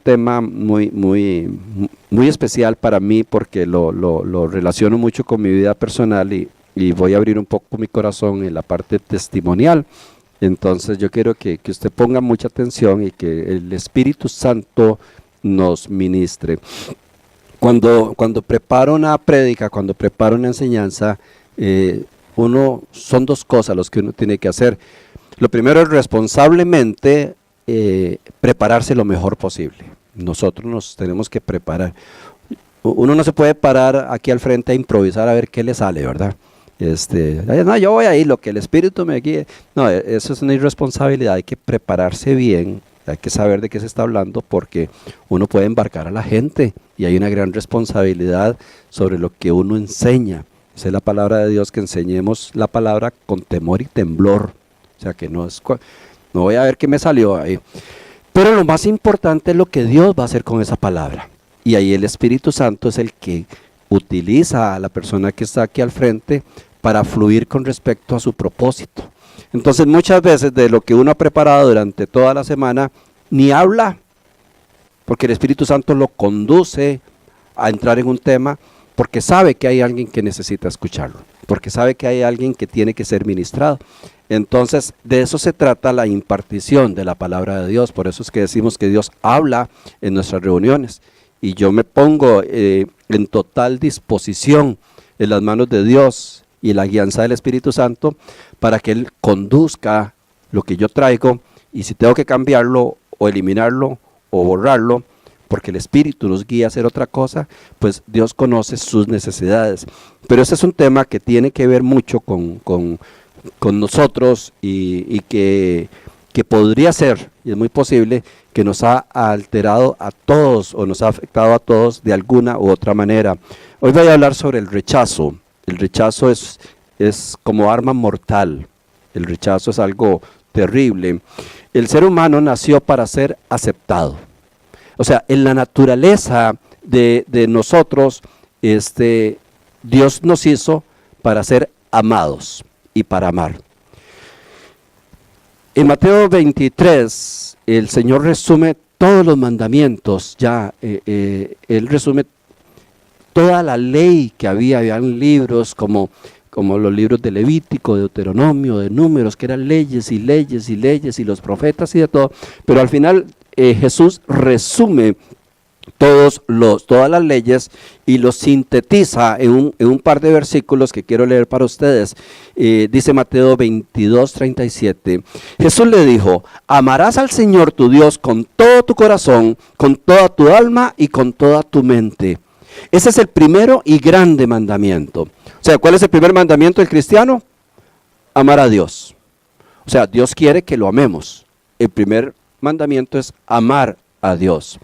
tema muy especial para mí porque lo relaciono mucho con mi vida personal y voy a abrir un poco mi corazón en la parte testimonial. Entonces yo quiero que usted ponga mucha atención y que el Espíritu Santo nos ministre. Cuando preparo una prédica, cuando preparo una enseñanza, son dos cosas los que uno tiene que hacer. Lo primero es responsablemente prepararse lo mejor posible. Nosotros nos tenemos que preparar. Uno no se puede parar aquí al frente a improvisar a ver qué le sale, ¿verdad? No, yo voy ahí, lo que el Espíritu me guíe. No, eso es una irresponsabilidad, hay que prepararse bien, hay que saber de qué se está hablando porque uno puede embarcar a la gente y hay una gran responsabilidad sobre lo que uno enseña. Esa es la palabra de Dios, que enseñemos la palabra con temor y temblor. O sea, que no voy a ver qué me salió ahí. Pero lo más importante es lo que Dios va a hacer con esa palabra. Y ahí el Espíritu Santo es el que utiliza a la persona que está aquí al frente para fluir con respecto a su propósito. Entonces muchas veces de lo que uno ha preparado durante toda la semana, ni habla, porque el Espíritu Santo lo conduce a entrar en un tema, porque sabe que hay alguien que necesita escucharlo, porque sabe que hay alguien que tiene que ser ministrado. Entonces de eso se trata la impartición de la palabra de Dios. Por eso es que decimos que Dios habla en nuestras reuniones. Y yo me pongo en total disposición en las manos de Dios y la guianza del Espíritu Santo para que Él conduzca lo que yo traigo, y si tengo que cambiarlo o eliminarlo o borrarlo, porque el Espíritu nos guía a hacer otra cosa, pues Dios conoce sus necesidades. Pero ese es un tema que tiene que ver mucho con nosotros y que podría ser, y es muy posible, que nos ha alterado a todos o nos ha afectado a todos de alguna u otra manera. Hoy voy a hablar sobre el rechazo. El rechazo es como arma mortal. El rechazo es algo terrible. El ser humano nació para ser aceptado. O sea, en la naturaleza de nosotros, Dios nos hizo para ser amados y para amar. En Mateo 23, el Señor resume todos los mandamientos, Él resume toda la ley que habían libros como los libros de Levítico, de Deuteronomio, de Números, que eran leyes y leyes y leyes, y los profetas y de todo, pero al final Jesús resume todas las leyes y los sintetiza en un par de versículos que quiero leer para ustedes. Dice Mateo 22:37, Jesús le dijo: amarás al Señor tu Dios con todo tu corazón, con toda tu alma y con toda tu mente. Ese es el primero y grande mandamiento. O sea, ¿cuál es el primer mandamiento del cristiano? Amar a Dios. O sea, Dios quiere que lo amemos. El primer mandamiento es amar a Dios.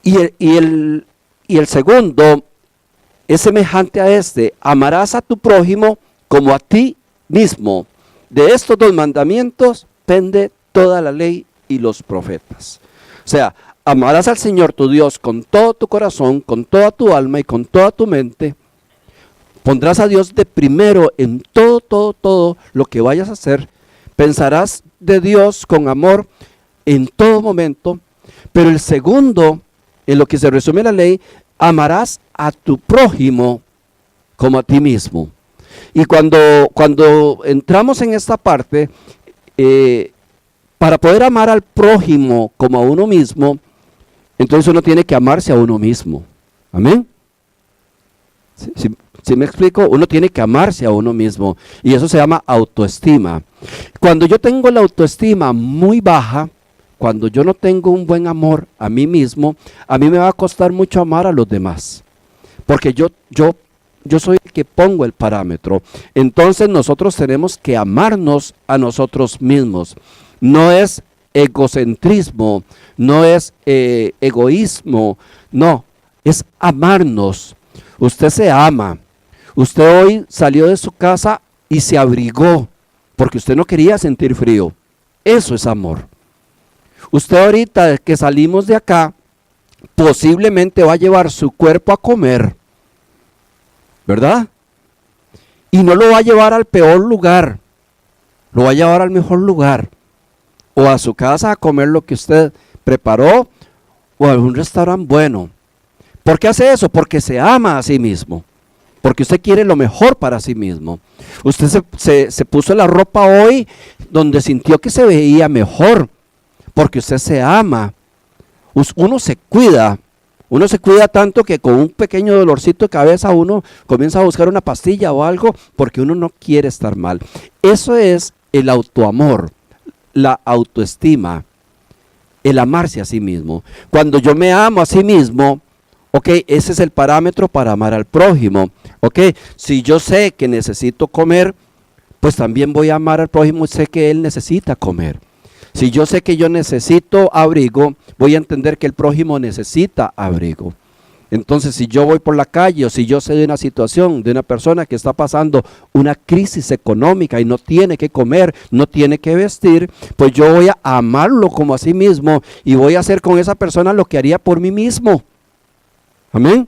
Y el segundo es semejante a amarás a tu prójimo como a ti mismo. De estos dos mandamientos pende toda la ley y los profetas. O sea, amarás al Señor tu Dios con todo tu corazón, con toda tu alma y con toda tu mente. Pondrás a Dios de primero en todo lo que vayas a hacer. Pensarás de Dios con amor en todo momento. Pero el segundo, en lo que se resume la ley, amarás a tu prójimo como a ti mismo. Y cuando entramos en esta parte, para poder amar al prójimo como a uno mismo, entonces uno tiene que amarse a uno mismo. ¿Amén? ¿Sí me explico? Uno tiene que amarse a uno mismo, y eso se llama autoestima. Cuando yo tengo la autoestima muy baja, cuando yo no tengo un buen amor a mí mismo, a mí me va a costar mucho amar a los demás, porque yo soy el que pongo el parámetro. Entonces nosotros tenemos que amarnos a nosotros mismos. No es egocentrismo, no es egoísmo, no, es amarnos. Usted se ama. Usted hoy salió de su casa y se abrigó porque usted no quería sentir frío. Eso es amor. Usted ahorita que salimos de acá, posiblemente va a llevar su cuerpo a comer, ¿verdad? Y no lo va a llevar al peor lugar, lo va a llevar al mejor lugar, o a su casa a comer lo que usted preparó, o a un restaurante bueno. ¿Por qué hace eso? Porque se ama a sí mismo. Porque usted quiere lo mejor para sí mismo. Usted se puso la ropa hoy donde sintió que se veía mejor. Porque usted se ama. Uno se cuida. Uno se cuida tanto que con un pequeño dolorcito de cabeza uno comienza a buscar una pastilla o algo porque uno no quiere estar mal. Eso es el autoamor, la autoestima, el amarse a sí mismo. Cuando yo me amo a sí mismo, ok, ese es el parámetro para amar al prójimo. Ok, si yo sé que necesito comer, pues también voy a amar al prójimo y sé que él necesita comer. Si yo sé que yo necesito abrigo, voy a entender que el prójimo necesita abrigo. Entonces, si yo voy por la calle o si yo sé de una situación de una persona que está pasando una crisis económica y no tiene que comer, no tiene que vestir, pues yo voy a amarlo como a sí mismo y voy a hacer con esa persona lo que haría por mí mismo. Amén.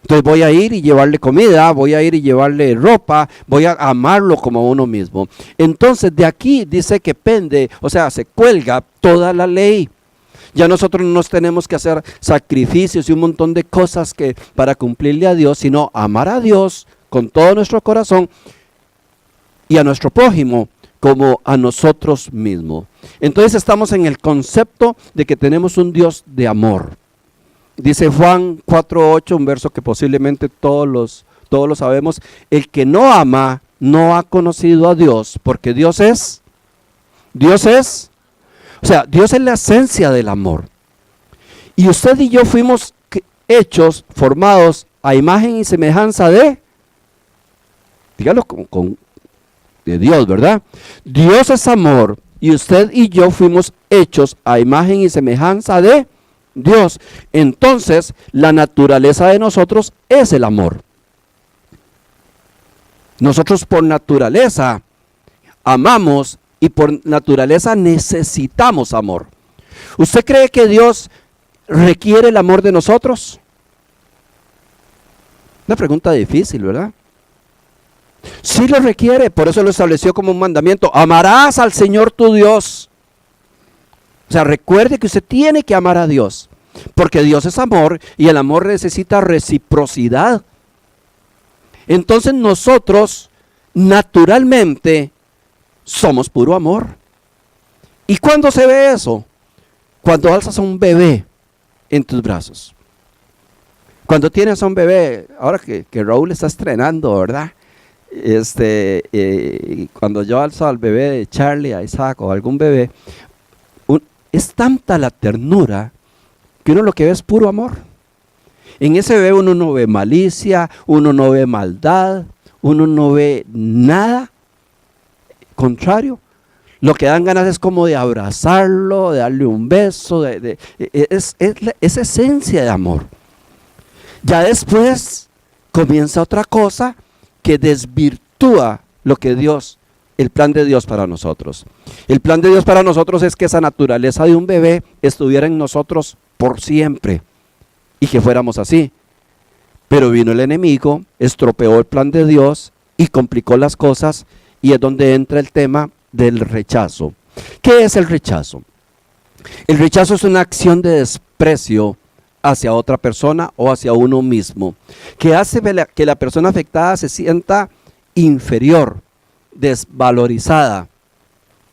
Entonces voy a ir y llevarle comida, voy a ir y llevarle ropa, voy a amarlo como a uno mismo. Entonces de aquí dice que pende, o sea, se cuelga toda la ley. Ya nosotros no nos tenemos que hacer sacrificios y un montón de cosas que para cumplirle a Dios, sino amar a Dios con todo nuestro corazón y a nuestro prójimo como a nosotros mismos. Entonces estamos en el concepto de que tenemos un Dios de amor. Dice Juan 4:8, un verso que posiblemente todos lo sabemos: el que no ama no ha conocido a Dios, porque Dios es, o sea, Dios es la esencia del amor. Y usted y yo fuimos hechos, formados a imagen y semejanza de, dígalo de Dios, ¿verdad? Dios es amor y usted y yo fuimos hechos a imagen y semejanza de Dios. Entonces, la naturaleza de nosotros es el amor. Nosotros por naturaleza amamos y por naturaleza necesitamos amor. ¿Usted cree que Dios requiere el amor de nosotros? Una pregunta difícil, ¿verdad? Sí lo requiere, por eso lo estableció como un mandamiento: amarás al Señor tu Dios. O sea, recuerde que usted tiene que amar a Dios, porque Dios es amor y el amor necesita reciprocidad. Entonces nosotros naturalmente somos puro amor. ¿Y cuándo se ve eso? Cuando alzas a un bebé en tus brazos. Cuando tienes a un bebé, ahora que Raúl está estrenando, ¿verdad? Cuando yo alzo al bebé de Charlie, a Isaac o a algún bebé, es tanta la ternura que uno lo que ve es puro amor. En ese bebé uno no ve malicia, uno no ve maldad, uno no ve nada. Contrario, lo que dan ganas es como de abrazarlo, de darle un beso, es esencia de amor. Ya después comienza otra cosa que desvirtúa lo que Dios, el plan de Dios para nosotros. El plan de Dios para nosotros es que esa naturaleza de un bebé estuviera en nosotros por siempre y que fuéramos así. Pero vino el enemigo, estropeó el plan de Dios y complicó las cosas, y es donde entra el tema del rechazo. ¿Qué es el rechazo? El rechazo es una acción de desprecio hacia otra persona o hacia uno mismo, que hace que la persona afectada se sienta inferior, desvalorizada,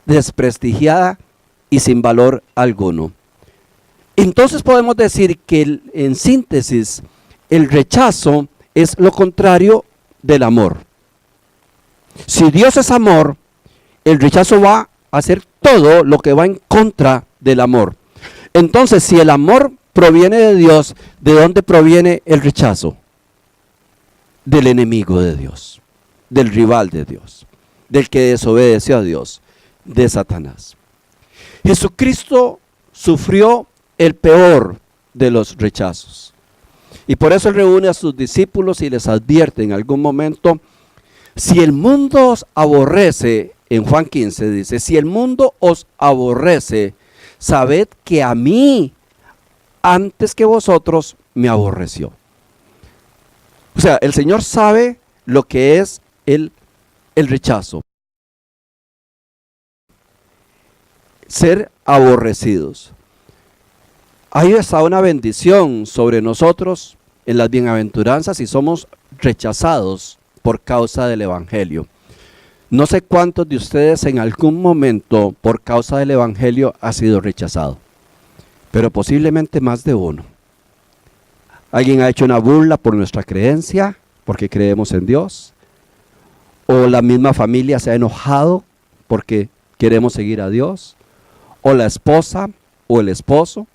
desprestigiada y sin valor alguno. Entonces podemos decir que en síntesis, el rechazo es lo contrario del amor. Si Dios es amor, el rechazo va a hacer todo lo que va en contra del amor. Entonces, si el amor proviene de Dios, ¿de dónde proviene el rechazo? Del enemigo de Dios, del rival de Dios, del que desobedeció a Dios, de Satanás. Jesucristo sufrió el peor de los rechazos. Y por eso Él reúne a sus discípulos y les advierte en algún momento: si el mundo os aborrece, en Juan 15 dice, si el mundo os aborrece, sabed que a mí, antes que vosotros, me aborreció. O sea, el Señor sabe lo que es el rechazo. Ser aborrecidos. Ahí está una bendición sobre nosotros en las bienaventuranzas y somos rechazados por causa del Evangelio. No sé cuántos de ustedes en algún momento por causa del Evangelio ha sido rechazado, pero posiblemente más de uno. Alguien ha hecho una burla por nuestra creencia, porque creemos en Dios, o la misma familia se ha enojado porque queremos seguir a Dios, o la esposa o el esposo,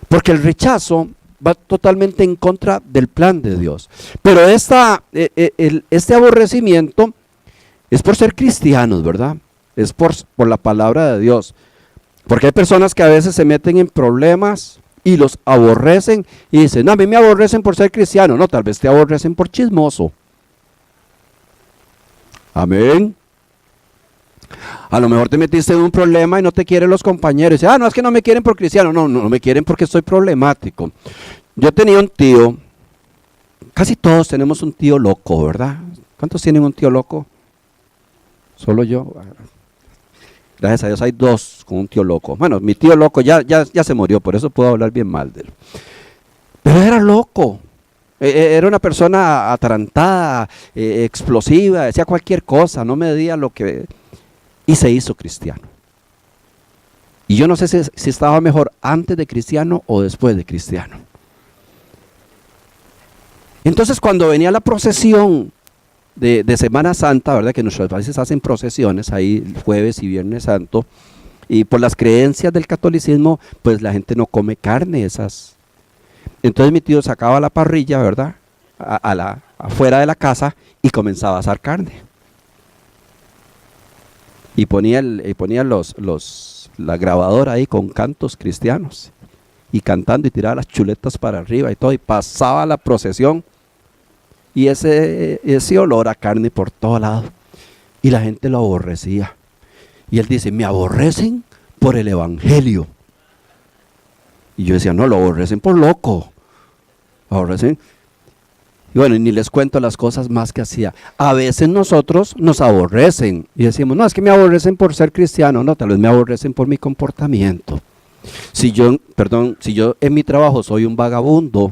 porque el rechazo va totalmente en contra del plan de Dios. Pero este aborrecimiento es por ser cristianos, ¿verdad? Es por la palabra de Dios. Porque hay personas que a veces se meten en problemas y los aborrecen y dicen, no, a mí me aborrecen por ser cristiano. No, tal vez te aborrecen por chismoso. Amén. A lo mejor te metiste en un problema y no te quieren los compañeros. No, es que no me quieren por cristiano. No me quieren porque soy problemático. Yo tenía un tío, casi todos tenemos un tío loco, ¿verdad? ¿Cuántos tienen un tío loco? Solo yo. Gracias a Dios hay dos con un tío loco. Bueno, mi tío loco ya se murió, por eso puedo hablar bien mal de él. Pero era loco. Era una persona atarantada, explosiva, decía cualquier cosa, no medía lo que... Y se hizo cristiano. Y yo no sé si estaba mejor antes de cristiano o después de cristiano. Entonces cuando venía la procesión de Semana Santa, ¿verdad? Que en nuestros países hacen procesiones ahí jueves y viernes santo, y por las creencias del catolicismo, pues la gente no come carne esas. Entonces mi tío sacaba la parrilla, ¿verdad? Afuera de la casa y comenzaba a asar carne. Y ponía la grabadora ahí con cantos cristianos. Y cantando y tiraba las chuletas para arriba y todo. Y pasaba la procesión. Y ese olor a carne por todo lado. Y la gente lo aborrecía. Y él dice, me aborrecen por el Evangelio. Y yo decía, no, lo aborrecen por loco. Lo aborrecen. Y bueno, y ni les cuento las cosas más que hacía. A veces nosotros nos aborrecen. Y decimos, no, es que me aborrecen por ser cristiano. No, tal vez me aborrecen por mi comportamiento. Si yo en mi trabajo soy un vagabundo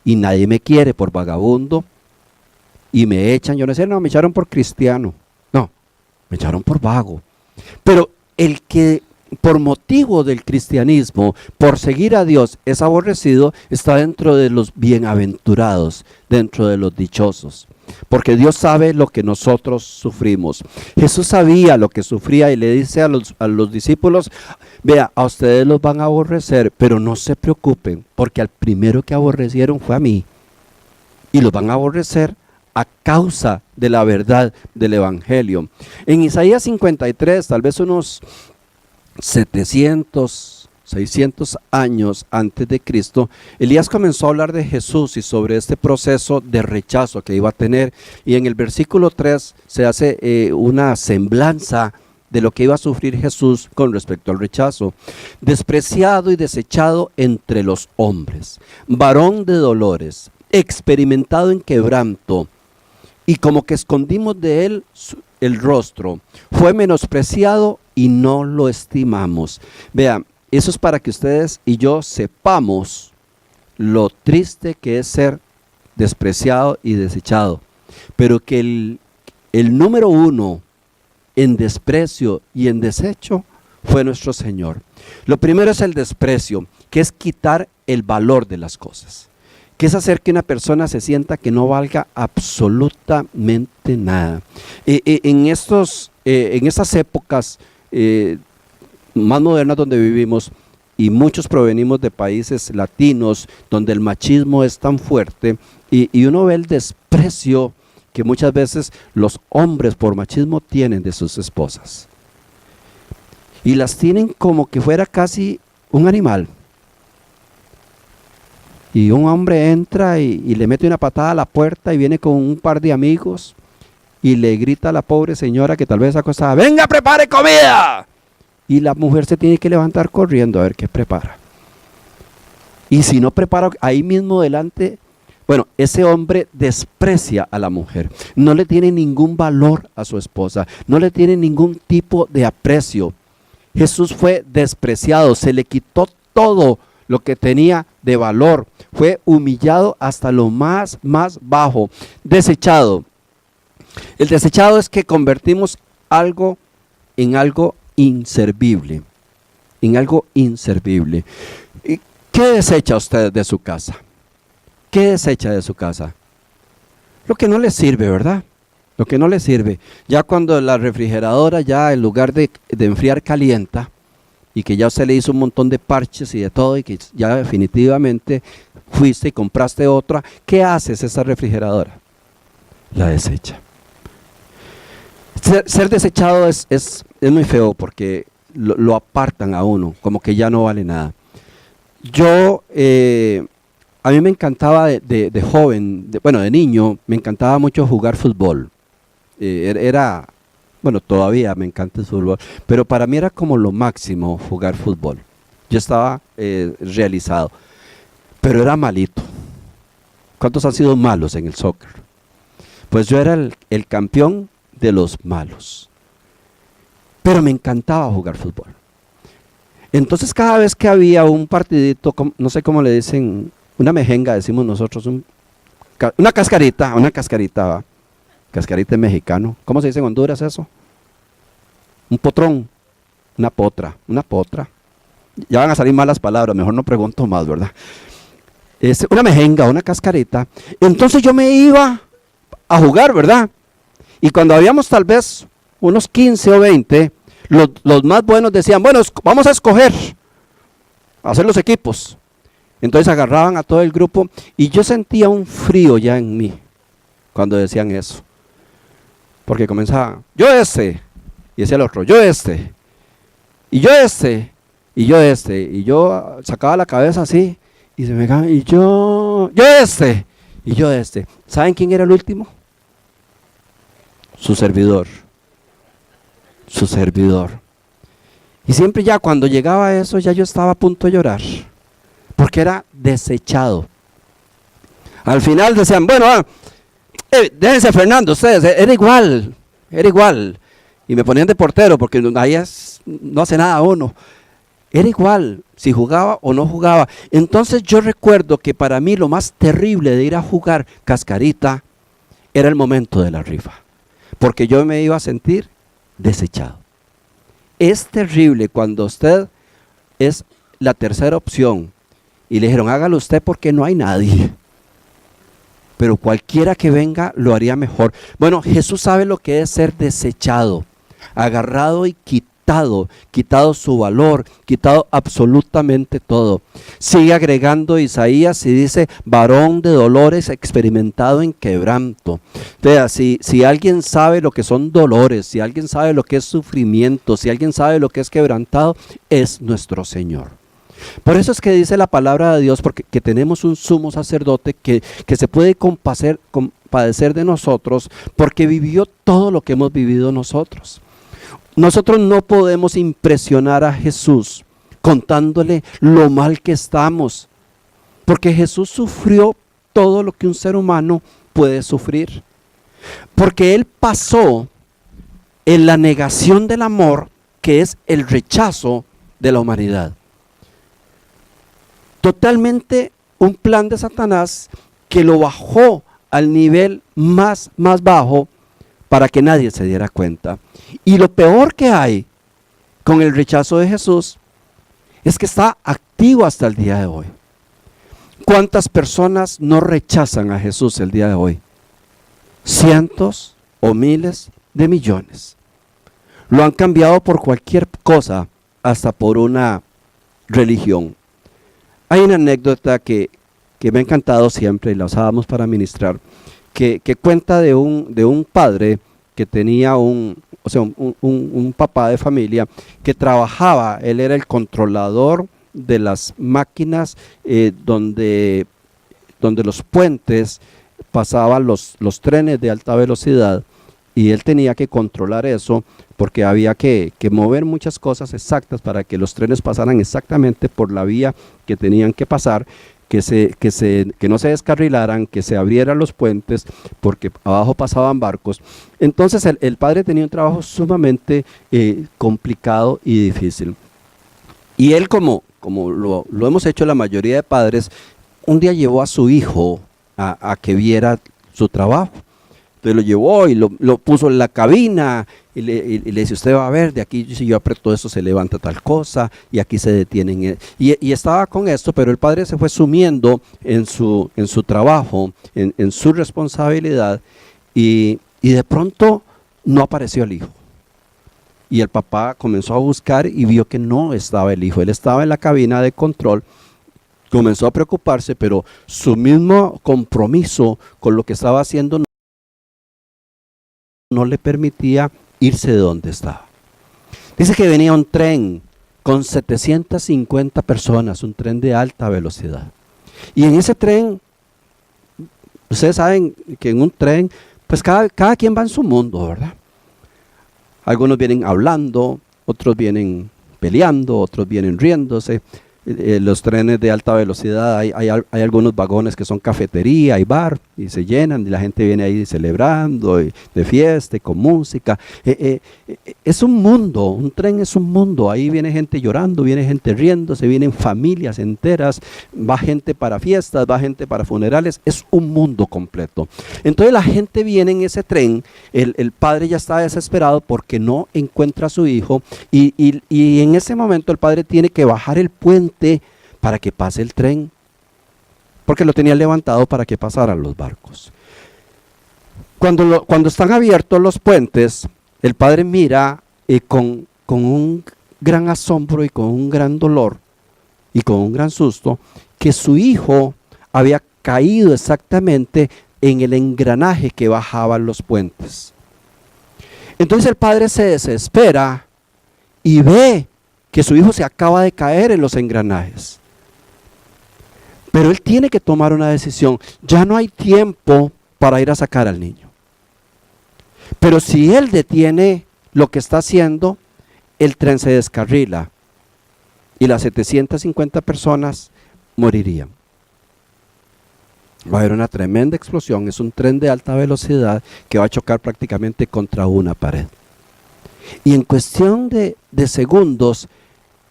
y nadie me quiere por vagabundo y me echan, yo no sé, no, me echaron por cristiano. No, me echaron por vago. Pero el que por motivo del cristianismo, por seguir a Dios, es aborrecido, está dentro de los bienaventurados, dentro de los dichosos. Porque Dios sabe lo que nosotros sufrimos. Jesús sabía lo que sufría y le dice a los discípulos, vea, a ustedes los van a aborrecer, pero no se preocupen, porque al primero que aborrecieron fue a mí. Y los van a aborrecer a causa de la verdad del Evangelio. En Isaías 53, tal vez unos 700, 600 años antes de Cristo, Elías comenzó a hablar de Jesús y sobre este proceso de rechazo que iba a tener, y en el versículo 3 se hace una semblanza de lo que iba a sufrir Jesús con respecto al rechazo. Despreciado y desechado entre los hombres, varón de dolores, experimentado en quebranto, y como que escondimos de él el rostro, fue menospreciado y no lo estimamos. Vean, eso es para que ustedes y yo sepamos lo triste que es ser despreciado y desechado. Pero que el número uno en desprecio y en desecho fue nuestro Señor. Lo primero es el desprecio, que es quitar el valor de las cosas. Que es hacer que una persona se sienta que no valga absolutamente nada. En estas épocas más modernas donde vivimos, y muchos provenimos de países latinos donde el machismo es tan fuerte, y uno ve el desprecio que muchas veces los hombres por machismo tienen de sus esposas. Y las tienen como que fuera casi un animal. Y un hombre entra y le mete una patada a la puerta y viene con un par de amigos y le grita a la pobre señora que tal vez está acostada, ¡venga, prepare comida! Y la mujer se tiene que levantar corriendo a ver qué prepara. Y si no prepara ahí mismo delante, bueno, ese hombre desprecia a la mujer. No le tiene ningún valor a su esposa. No le tiene ningún tipo de aprecio. Jesús fue despreciado, se le quitó todo lo que tenía de valor. Fue humillado hasta lo más bajo, desechado. El desechado es que convertimos algo en algo inservible, en algo inservible. ¿Qué desecha usted de su casa? ¿Qué desecha de su casa? Lo que no le sirve, ¿verdad? Lo que no le sirve. Ya cuando la refrigeradora ya en lugar de enfriar calienta, y que ya usted le hizo un montón de parches y de todo, y que ya definitivamente fuiste y compraste otra, ¿qué haces esa refrigeradora? La desecha. Ser desechado es muy feo porque lo apartan a uno, como que ya no vale nada. A mí me encantaba de joven, de niño, me encantaba mucho jugar fútbol. Bueno, todavía me encanta el fútbol, pero para mí era como lo máximo jugar fútbol. Yo estaba realizado, pero era malito. ¿Cuántos han sido malos en el soccer? Pues yo era el campeón de los malos, pero me encantaba jugar fútbol. Entonces cada vez que había un partidito, no sé cómo le dicen, una mejenga decimos nosotros, una cascarita, ¿va? Cascarita es mexicano. ¿Cómo se dice en Honduras eso? Un potrón, una potra. Ya van a salir malas palabras, mejor no pregunto más, ¿verdad? Una mejenga, una cascarita. Entonces yo me iba a jugar, ¿verdad? Y cuando habíamos tal vez unos 15 o 20, los más buenos decían, bueno, vamos a escoger, a hacer los equipos. Entonces agarraban a todo el grupo y yo sentía un frío ya en mí cuando decían eso. Porque comenzaba, yo y decía el otro, yo y yo y yo sacaba la cabeza así, y se me quedaba, y yo y yo ¿Saben quién era el último? Su servidor. Y siempre ya cuando llegaba a eso, ya yo estaba a punto de llorar, porque era desechado. Al final decían, bueno, déjense Fernando, ustedes, era igual. Y me ponían de portero, porque ahí no hace nada uno. Era igual, si jugaba o no jugaba. Entonces yo recuerdo que para mí lo más terrible de ir a jugar cascarita era el momento de la rifa, porque yo me iba a sentir desechado. Es terrible cuando usted es la tercera opción y le dijeron, hágalo usted porque no hay nadie. Pero cualquiera que venga lo haría mejor. Bueno, Jesús sabe lo que es ser desechado, agarrado y quitado su valor, quitado absolutamente todo. Sigue agregando Isaías y dice, varón de dolores, experimentado en quebranto. Entonces, si alguien sabe lo que son dolores, si alguien sabe lo que es sufrimiento, si alguien sabe lo que es quebrantado, es nuestro Señor. Por eso es que dice la palabra de Dios, porque que tenemos un sumo sacerdote que se puede compadecer de nosotros, porque vivió todo lo que hemos vivido nosotros. Nosotros no podemos impresionar a Jesús contándole lo mal que estamos, porque Jesús sufrió todo lo que un ser humano puede sufrir, porque Él pasó en la negación del amor, que es el rechazo de la humanidad. Totalmente un plan de Satanás que lo bajó al nivel más bajo para que nadie se diera cuenta. Y lo peor que hay con el rechazo de Jesús es que está activo hasta el día de hoy. ¿Cuántas personas no rechazan a Jesús el día de hoy? Cientos o miles de millones. Lo han cambiado por cualquier cosa, hasta por una religión. Hay una anécdota que me ha encantado siempre y la usábamos para ministrar, que cuenta de un padre que tenía un papá de familia que trabajaba. Él era el controlador de las máquinas donde los puentes pasaban los trenes de alta velocidad, y él tenía que controlar eso porque había que mover muchas cosas exactas para que los trenes pasaran exactamente por la vía que tenían que pasar, que no se descarrilaran, que se abrieran los puentes, porque abajo pasaban barcos. Entonces el padre tenía un trabajo sumamente complicado y difícil. Y él como como lo hemos hecho la mayoría de padres, un día llevó a su hijo a que viera su trabajo. Entonces lo llevó y lo puso en la cabina y le dice, usted va a ver, de aquí si yo aprieto eso se levanta tal cosa y aquí se detienen. Y estaba con esto, pero el padre se fue sumiendo en su trabajo, en su responsabilidad y de pronto no apareció el hijo. Y el papá comenzó a buscar y vio que no estaba el hijo. Él estaba en la cabina de control, comenzó a preocuparse, pero su mismo compromiso con lo que estaba haciendo no le permitía irse de donde estaba. Dice que venía un tren con 750 personas, un tren de alta velocidad. Y en ese tren, ustedes saben que en un tren, pues cada quien va en su mundo, ¿verdad? Algunos vienen hablando, otros vienen peleando, otros vienen riéndose. Los trenes de alta velocidad, hay algunos vagones que son cafetería y bar y se llenan y la gente viene ahí celebrando y de fiesta y con música. Es un mundo, un tren es un mundo, ahí viene gente llorando, viene gente riéndose, vienen familias enteras, va gente para fiestas, va gente para funerales, es un mundo completo. Entonces la gente viene en ese tren, el padre ya está desesperado porque no encuentra a su hijo y en ese momento el padre tiene que bajar el puente para que pase el tren, porque lo tenían levantado para que pasaran los barcos. Cuando están abiertos los puentes, el padre mira con un gran asombro y con un gran dolor y con un gran susto que su hijo había caído exactamente en el engranaje que bajaba los puentes. Entonces el padre se desespera y ve que su hijo se acaba de caer en los engranajes. Pero él tiene que tomar una decisión. Ya no hay tiempo para ir a sacar al niño. Pero si él detiene lo que está haciendo, el tren se descarrila y las 750 personas morirían. Va a haber una tremenda explosión. Es un tren de alta velocidad que va a chocar prácticamente contra una pared. Y en cuestión de segundos,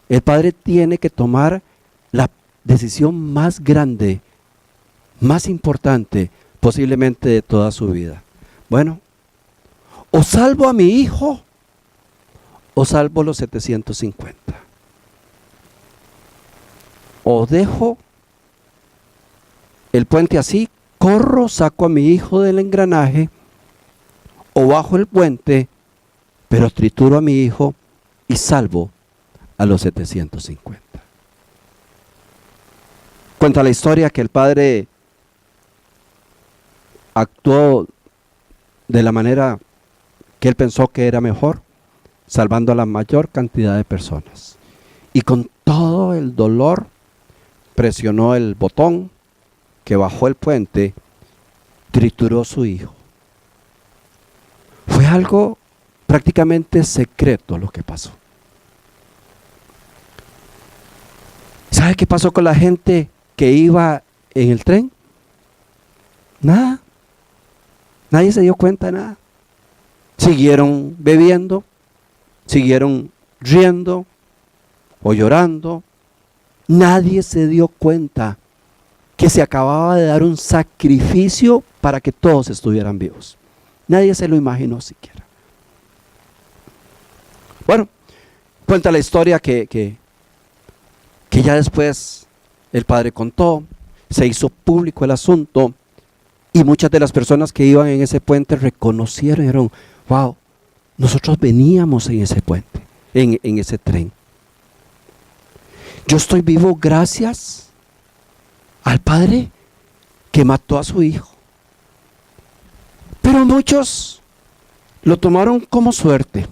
el padre tiene que tomar la decisión más grande, más importante posiblemente de toda su vida. Bueno, o salvo a mi hijo o salvo los 750. O dejo el puente así, corro, saco a mi hijo del engranaje, o bajo el puente, pero trituro a mi hijo y salvo a los 750. Cuenta la historia que el padre actuó de la manera que él pensó que era mejor, salvando a la mayor cantidad de personas. Y con todo el dolor presionó el botón que bajó el puente, trituró a su hijo. Fue algo prácticamente secreto lo que pasó. ¿Sabe qué pasó con la gente que iba en el tren? Nada. Nadie se dio cuenta de nada. Siguieron bebiendo, siguieron riendo o llorando. Nadie se dio cuenta que se acababa de dar un sacrificio para que todos estuvieran vivos. Nadie se lo imaginó siquiera. Bueno, cuenta la historia que ya después el padre contó, se hizo público el asunto y muchas de las personas que iban en ese puente reconocieron y dijeron, wow, nosotros veníamos en ese puente, en ese tren. Yo estoy vivo gracias al padre que mató a su hijo. Pero muchos lo tomaron como suerte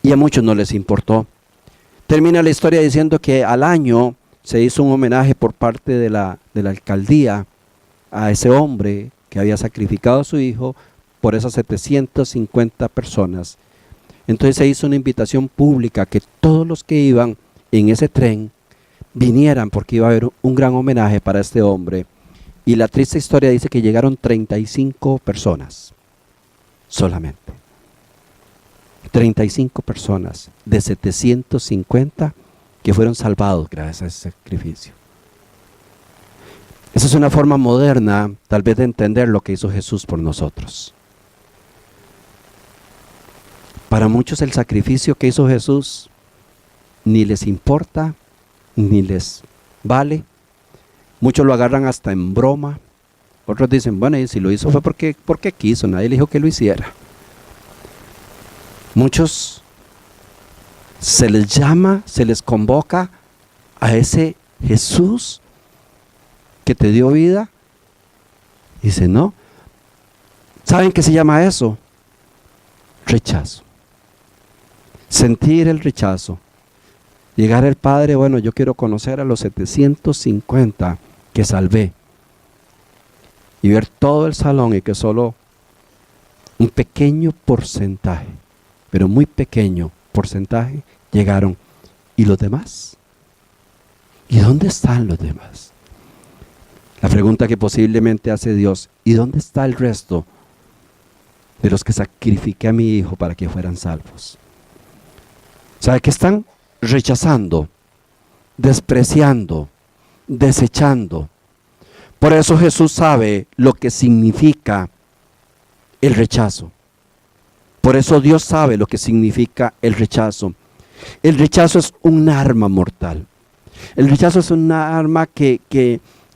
y a muchos no les importó. Termina la historia diciendo que al año se hizo un homenaje por parte de la alcaldía a ese hombre que había sacrificado a su hijo por esas 750 personas. Entonces se hizo una invitación pública que todos los que iban en ese tren vinieran porque iba a haber un gran homenaje para este hombre. Y la triste historia dice que llegaron 35 personas solamente. 35 personas de 750 que fueron salvados gracias a ese sacrificio. Esa es una forma moderna, tal vez, de entender lo que hizo Jesús por nosotros. Para muchos el sacrificio que hizo Jesús ni les importa, ni les vale. Muchos lo agarran hasta en broma. Otros dicen, bueno, y si lo hizo fue porque quiso, nadie le dijo que lo hiciera. Muchos se les llama, se les convoca a ese Jesús que te dio vida. Dice, no. ¿Saben qué se llama eso? Rechazo. Sentir el rechazo. Llegar al Padre, bueno, yo quiero conocer a los 750 que salvé. Y ver todo el salón y que solo un pequeño porcentaje, pero muy pequeño porcentaje, llegaron. ¿Y los demás? ¿Y dónde están los demás? La pregunta que posiblemente hace Dios, ¿y dónde está el resto de los que sacrifiqué a mi hijo para que fueran salvos? ¿Sabe qué están? Rechazando, despreciando, desechando. Por eso Jesús sabe lo que significa el rechazo. Por eso Dios sabe lo que significa el rechazo. El rechazo es un arma mortal. El rechazo es una arma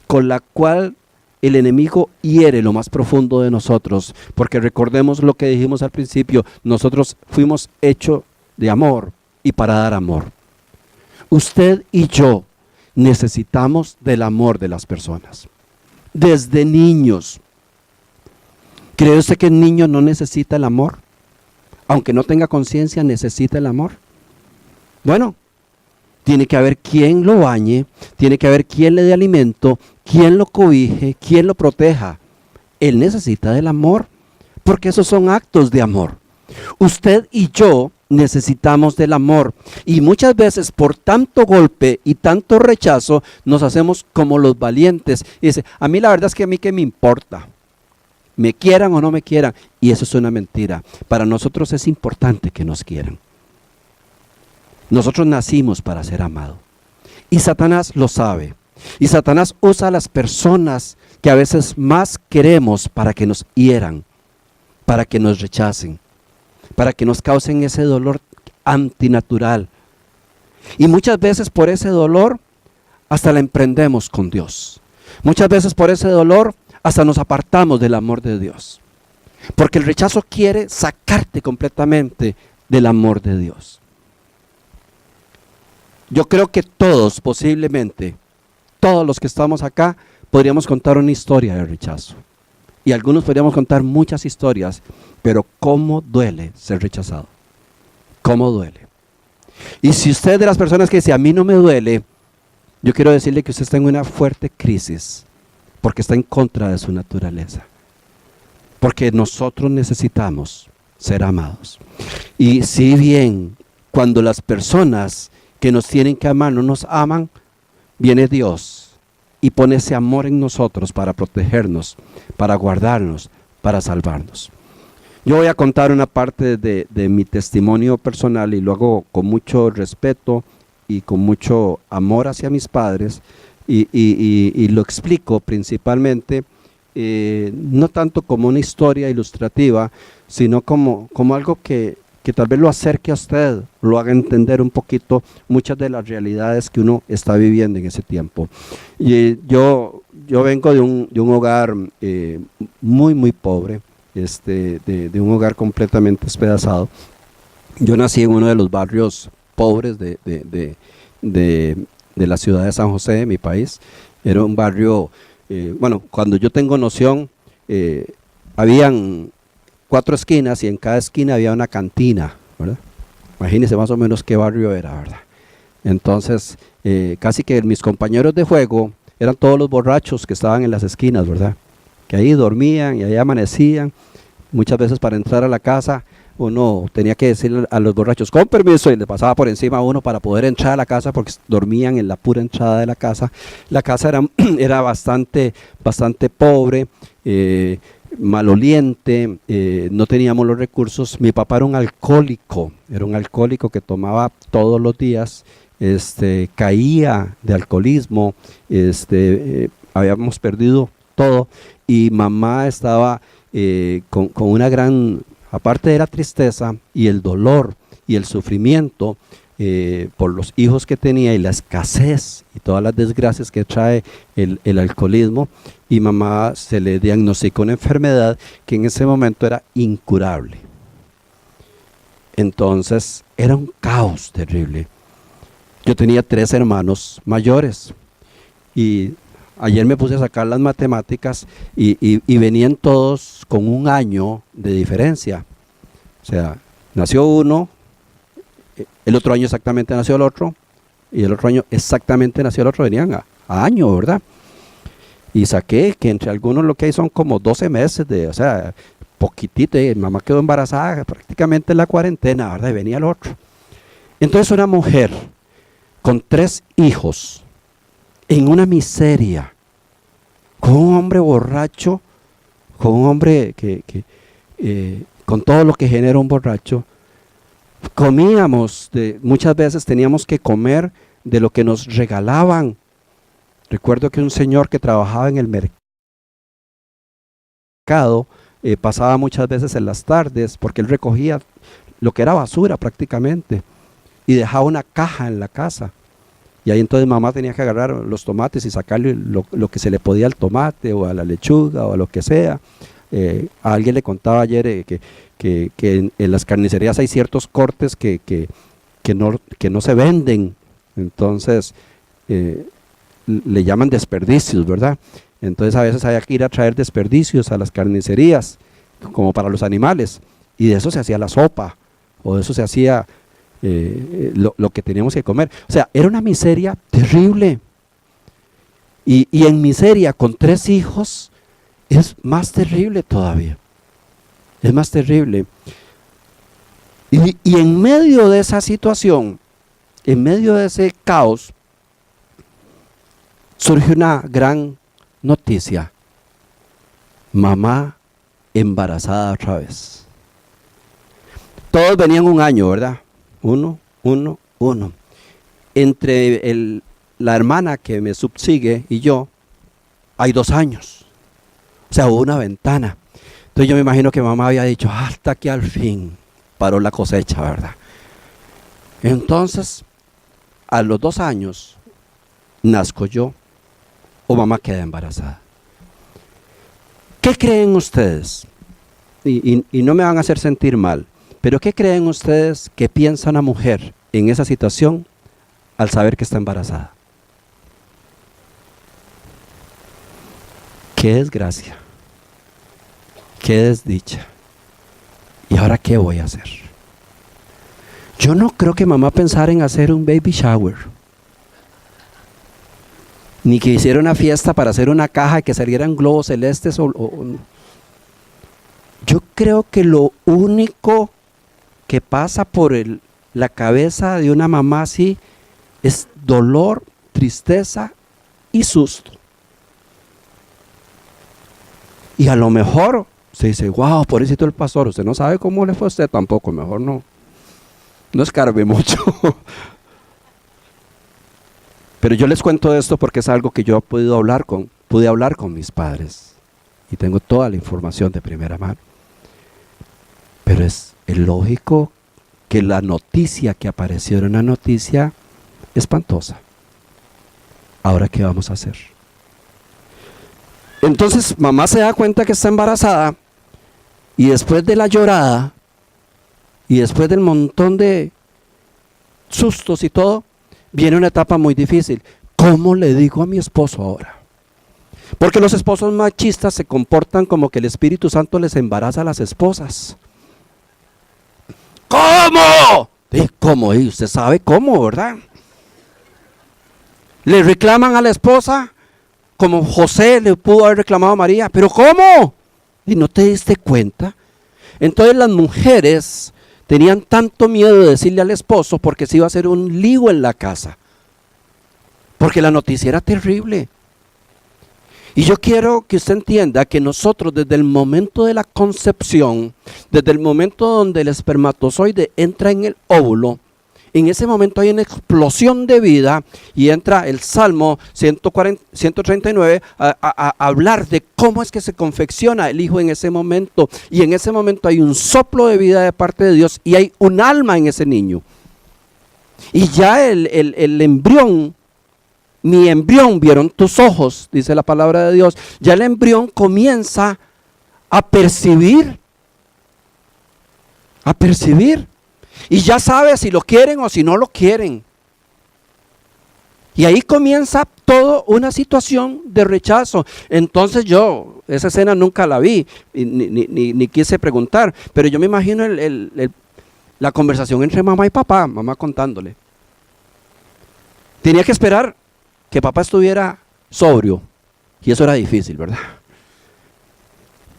con la cual el enemigo hiere lo más profundo de nosotros. Porque recordemos lo que dijimos al principio, nosotros fuimos hechos de amor y para dar amor. Usted y yo necesitamos del amor de las personas. Desde niños. ¿Cree usted que el niño no necesita el amor? Aunque no tenga conciencia, necesita el amor. Bueno, tiene que haber quien lo bañe, tiene que haber quien le dé alimento, quien lo cobije, quien lo proteja. Él necesita del amor, porque esos son actos de amor. Usted y yo necesitamos del amor, y muchas veces por tanto golpe y tanto rechazo nos hacemos como los valientes y dice, a mí la verdad es que a mí qué me importa, me quieran o no me quieran. Y eso es una mentira. Para nosotros es importante que nos quieran. Nosotros nacimos para ser amados, y Satanás lo sabe, y Satanás usa a las personas que a veces más queremos para que nos hieran, para que nos rechacen, para que nos causen ese dolor antinatural. Y muchas veces por ese dolor hasta la emprendemos con Dios. Muchas veces por ese dolor hasta nos apartamos del amor de Dios. Porque el rechazo quiere sacarte completamente del amor de Dios. Yo creo que todos, posiblemente, todos los que estamos acá, podríamos contar una historia de rechazo. Y algunos podríamos contar muchas historias, pero ¿cómo duele ser rechazado? ¿Cómo duele? Y si usted es de las personas que dice, a mí no me duele, yo quiero decirle que usted está en una fuerte crisis, porque está en contra de su naturaleza. Porque nosotros necesitamos ser amados. Y si bien cuando las personas que nos tienen que amar no nos aman, viene Dios y pone ese amor en nosotros para protegernos, para guardarnos, para salvarnos. Yo voy a contar una parte de mi testimonio personal, y lo hago con mucho respeto y con mucho amor hacia mis padres, y lo explico principalmente, no tanto como una historia ilustrativa, sino como algo que tal vez lo acerque a usted, lo haga entender un poquito muchas de las realidades que uno está viviendo en ese tiempo. Y yo vengo de un hogar muy, muy pobre, de un hogar completamente despedazado. Yo nací en uno de los barrios pobres de la ciudad de San José, de mi país. Era un barrio, cuando yo tengo noción, habían 4 esquinas y en cada esquina había una cantina, ¿verdad? Imagínense más o menos qué barrio era, ¿verdad? Entonces, casi que mis compañeros de juego eran todos los borrachos que estaban en las esquinas, ¿verdad? Que ahí dormían y ahí amanecían. Muchas veces para entrar a la casa uno tenía que decirle a los borrachos, con permiso, y le pasaba por encima a uno para poder entrar a la casa, porque dormían en la pura entrada de la casa. La casa era bastante pobre, maloliente, no teníamos los recursos. Mi papá era un alcohólico que tomaba todos los días, caía de alcoholismo, habíamos perdido todo y mamá estaba con una gran, aparte de la tristeza y el dolor y el sufrimiento por los hijos que tenía y la escasez y todas las desgracias que trae el alcoholismo, y mamá se le diagnosticó una enfermedad que en ese momento era incurable. Entonces era un caos terrible. Yo tenía 3 hermanos mayores y ayer me puse a sacar las matemáticas y venían todos con un año de diferencia. O sea, nació uno, el otro año exactamente nació el otro, y el otro año exactamente nació el otro, venían a año, ¿verdad? Y saqué que entre algunos lo que hay son como 12 meses o sea, poquitito, y mamá quedó embarazada prácticamente en la cuarentena, ¿verdad? Y venía el otro. Entonces una mujer con 3 hijos, en una miseria, con un hombre borracho, con un hombre con todo lo que genera un borracho, comíamos, muchas veces teníamos que comer de lo que nos regalaban. Recuerdo que un señor que trabajaba en el mercado pasaba muchas veces en las tardes, porque él recogía lo que era basura prácticamente, y dejaba una caja en la casa. Y ahí entonces mamá tenía que agarrar los tomates y sacarle lo que se le podía al tomate o a la lechuga o a lo que sea. A alguien le contaba ayer que en las carnicerías hay ciertos cortes que no se venden. Entonces le llaman desperdicios, ¿verdad? Entonces a veces hay que ir a traer desperdicios a las carnicerías, como para los animales. Y de eso se hacía la sopa, o de eso se hacía lo que teníamos que comer. O sea, era una miseria terrible. Y en miseria con 3 hijos es más terrible todavía. Es más terrible. Y en medio de esa situación, en medio de ese caos, surge una gran noticia. Mamá embarazada otra vez. Todos venían un año, ¿verdad? Uno. Entre la hermana que me subsigue y yo, hay 2 años. O sea, hubo una ventana. Entonces yo me imagino que mamá había dicho, hasta que al fin paró la cosecha, ¿verdad? Entonces, a los 2 años, nazco yo, o mamá queda embarazada. ¿Qué creen ustedes? Y no me van a hacer sentir mal, pero ¿qué creen ustedes que piensa una mujer en esa situación al saber que está embarazada? ¡Qué desgracia! ¡Qué desdicha! ¿Y ahora qué voy a hacer? Yo no creo que mamá pensara en hacer un baby shower, ni que hiciera una fiesta para hacer una caja y que salieran globos celestes. Yo creo que lo único que pasa por la cabeza de una mamá así es dolor, tristeza y susto. Y a lo mejor se dice, wow, pobrecito el pastor, usted no sabe cómo le fue a usted tampoco, mejor no escarbe mucho. Pero yo les cuento esto porque es algo que yo pude hablar con mis padres y tengo toda la información de primera mano. Pero es lógico que la noticia que apareció era una noticia espantosa. ¿Ahora qué vamos a hacer? Entonces mamá se da cuenta que está embarazada, y después de la llorada y después del montón de sustos y todo, viene una etapa muy difícil. ¿Cómo le digo a mi esposo ahora? Porque los esposos machistas se comportan como que el Espíritu Santo les embaraza a las esposas. ¿Cómo? ¿Cómo? Y usted sabe cómo, ¿verdad? Le reclaman a la esposa como José le pudo haber reclamado a María. ¿Pero cómo? ¿Y no te diste cuenta? Entonces las mujeres tenían tanto miedo de decirle al esposo porque se iba a hacer un lío en la casa. Porque la noticia era terrible. Y yo quiero que usted entienda que nosotros desde el momento de la concepción, desde el momento donde el espermatozoide entra en el óvulo, En ese momento hay una explosión de vida y entra el Salmo 139 a hablar de cómo es que se confecciona el hijo en ese momento. Y en ese momento hay un soplo de vida de parte de Dios y hay un alma en ese niño. Y ya el embrión, mi embrión vieron tus ojos, dice la palabra de Dios. Ya el embrión comienza a percibir. Y ya sabe si lo quieren o si no lo quieren. Y ahí comienza toda una situación de rechazo. Entonces yo, esa escena nunca la vi, ni quise preguntar, pero yo me imagino la conversación entre mamá y papá, mamá contándole. Tenía que esperar que papá estuviera sobrio, y eso era difícil, ¿verdad?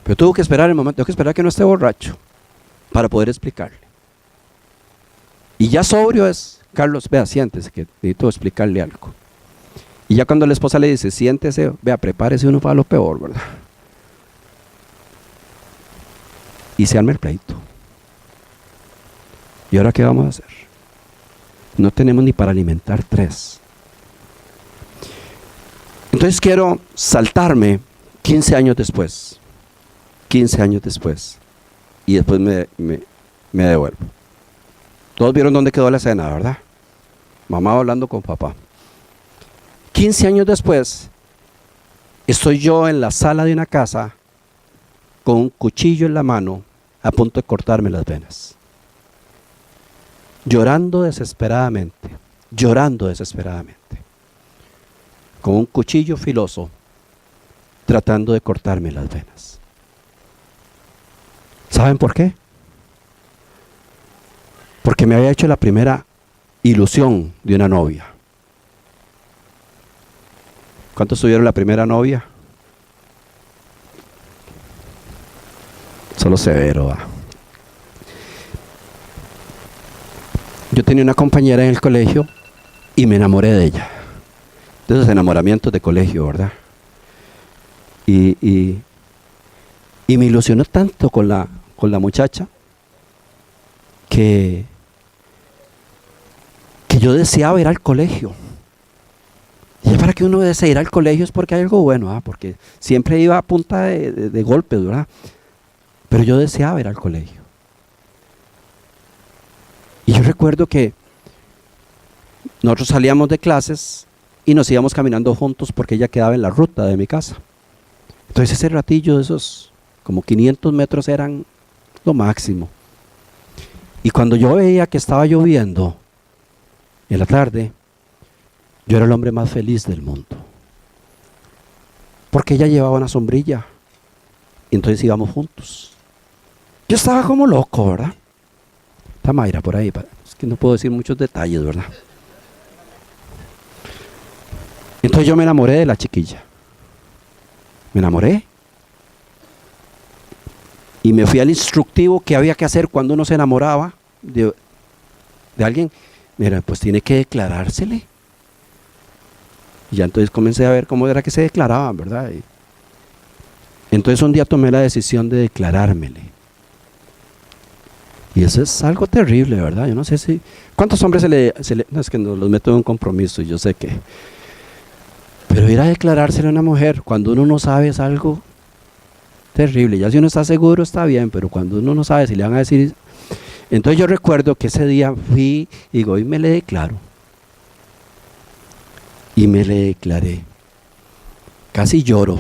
Pero tuvo que esperar el momento, tengo que esperar que no esté borracho, para poder explicarle. Y ya sobrio es, Carlos, vea, siéntese, que necesito explicarle algo. Y ya cuando la esposa le dice, siéntese, vea, prepárese uno para lo peor, ¿verdad? Y se arma el pleito. ¿Y ahora qué vamos a hacer? No tenemos ni para alimentar 3. Entonces quiero saltarme 15 años después. 15 años después. Y después me devuelvo. Todos vieron dónde quedó la escena, ¿verdad? Mamá hablando con papá. 15 años después, estoy yo en la sala de una casa con un cuchillo en la mano a punto de cortarme las venas. Llorando desesperadamente, con un cuchillo filoso, tratando de cortarme las venas. ¿Saben por qué? Porque me había hecho la primera ilusión de una novia. ¿Cuántos tuvieron la primera novia? Solo severo, ¿va? Yo tenía una compañera en el colegio y me enamoré de ella. De esos enamoramientos de colegio, ¿verdad? Y me ilusionó tanto con la muchacha que yo deseaba ir al colegio. Y para que uno desee ir al colegio es porque hay algo bueno, ¿ah? Porque siempre iba a punta de golpes, ¿verdad? Pero yo deseaba ir al colegio. Y yo recuerdo que nosotros salíamos de clases y nos íbamos caminando juntos porque ella quedaba en la ruta de mi casa. Entonces ese ratillo de esos como 500 metros eran lo máximo. Y cuando yo veía que estaba lloviendo en la tarde, yo era el hombre más feliz del mundo. Porque ella llevaba una sombrilla. Y entonces íbamos juntos. Yo estaba como loco, ¿verdad? Está Mayra por ahí. Es que no puedo decir muchos detalles, ¿verdad? Entonces yo me enamoré de la chiquilla. Me enamoré. Y me fui al instructivo que había que hacer cuando uno se enamoraba de alguien. Mira, pues tiene que declarársele. Y ya entonces comencé a ver cómo era que se declaraban, ¿verdad? Y entonces un día tomé la decisión de declarármele. Y eso es algo terrible, ¿verdad? Yo no sé si... ¿Cuántos hombres no, es que no los meto en un compromiso, y yo sé que... Pero ir a declarársele a una mujer cuando uno no sabe es algo terrible. Ya si uno está seguro está bien, pero cuando uno no sabe si le van a decir... Entonces yo recuerdo que ese día fui y digo, y me le declaro. Y me le declaré. Casi lloro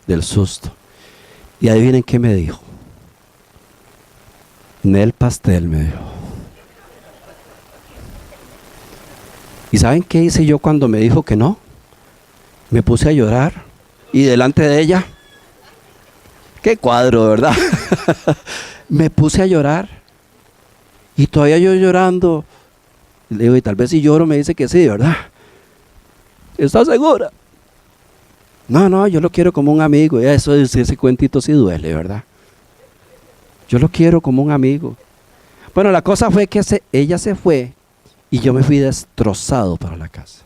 del susto. Y adivinen qué me dijo. Nel pastel, me dijo. ¿Y saben qué hice yo cuando me dijo que no? Me puse a llorar. Y delante de ella, qué cuadro, ¿verdad? Me puse a llorar. Y todavía yo llorando. Le digo, y tal vez si lloro me dice que sí, ¿verdad? ¿Estás segura? No, yo lo quiero como un amigo. Eso, ese cuentito sí duele, ¿verdad? Yo lo quiero como un amigo. Bueno, la cosa fue que ella se fue y yo me fui destrozado para la casa.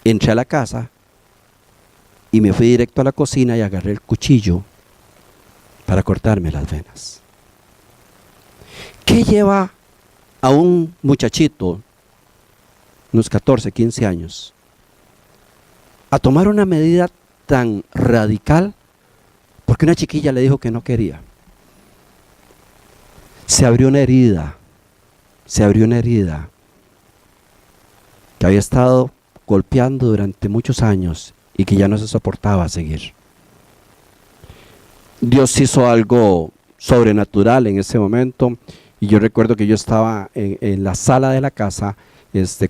Entré a la casa y me fui directo a la cocina y agarré el cuchillo para cortarme las venas. ¿Qué lleva a un muchachito, unos 14, 15 años, a tomar una medida tan radical porque una chiquilla le dijo que no quería. Se abrió una herida que había estado golpeando durante muchos años y que ya no se soportaba seguir. Dios hizo algo sobrenatural en ese momento, y yo recuerdo que yo estaba en la sala de la casa,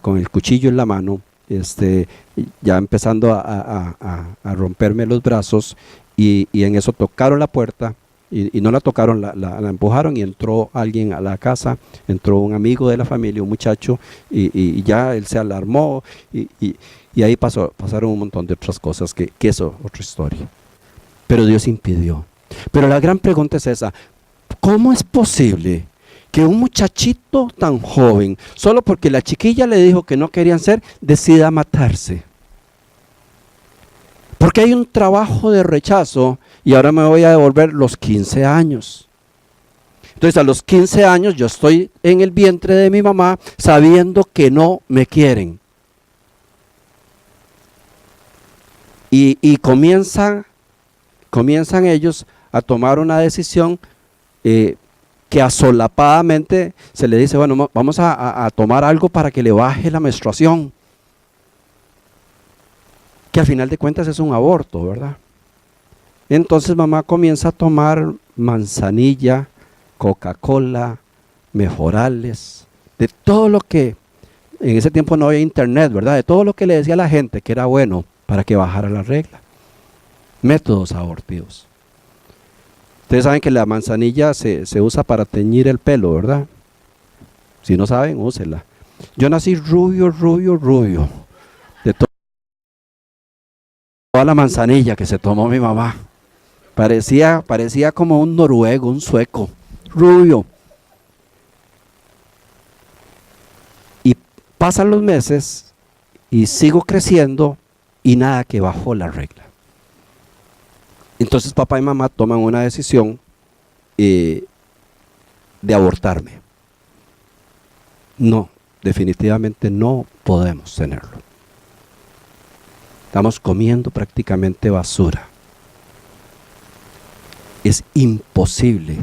con el cuchillo en la mano, ya empezando a romperme los brazos, y en eso tocaron la puerta, y no la tocaron, la empujaron, y entró alguien a la casa, entró un amigo de la familia, un muchacho, y ya él se alarmó, y ahí pasaron un montón de otras cosas, que eso otra historia. Pero Dios impidió. Pero la gran pregunta es esa: ¿cómo es posible que un muchachito tan joven, solo porque la chiquilla le dijo que no querían ser, decida matarse? Porque hay un trabajo de rechazo, y ahora me voy a devolver los 15 años. Entonces, a los 15 años yo estoy en el vientre de mi mamá sabiendo que no me quieren. Y comienzan ellos a tomar una decisión que asolapadamente se le dice: bueno, vamos a tomar algo para que le baje la menstruación, que al final de cuentas es un aborto, ¿verdad? Entonces mamá comienza a tomar manzanilla, Coca-Cola, Mejorales, de todo lo que, en ese tiempo no había internet, ¿verdad? De todo lo que le decía a la gente que era bueno para que bajara la regla. Métodos abortivos. Ustedes saben que la manzanilla se usa para teñir el pelo, ¿verdad? Si no saben, úsela. Yo nací rubio, de toda la manzanilla que se tomó mi mamá. Parecía como un noruego, un sueco, rubio. Y pasan los meses y sigo creciendo y nada que bajó la regla. Entonces papá y mamá toman una decisión de abortarme. No, definitivamente no podemos tenerlo. Estamos comiendo prácticamente basura. Es imposible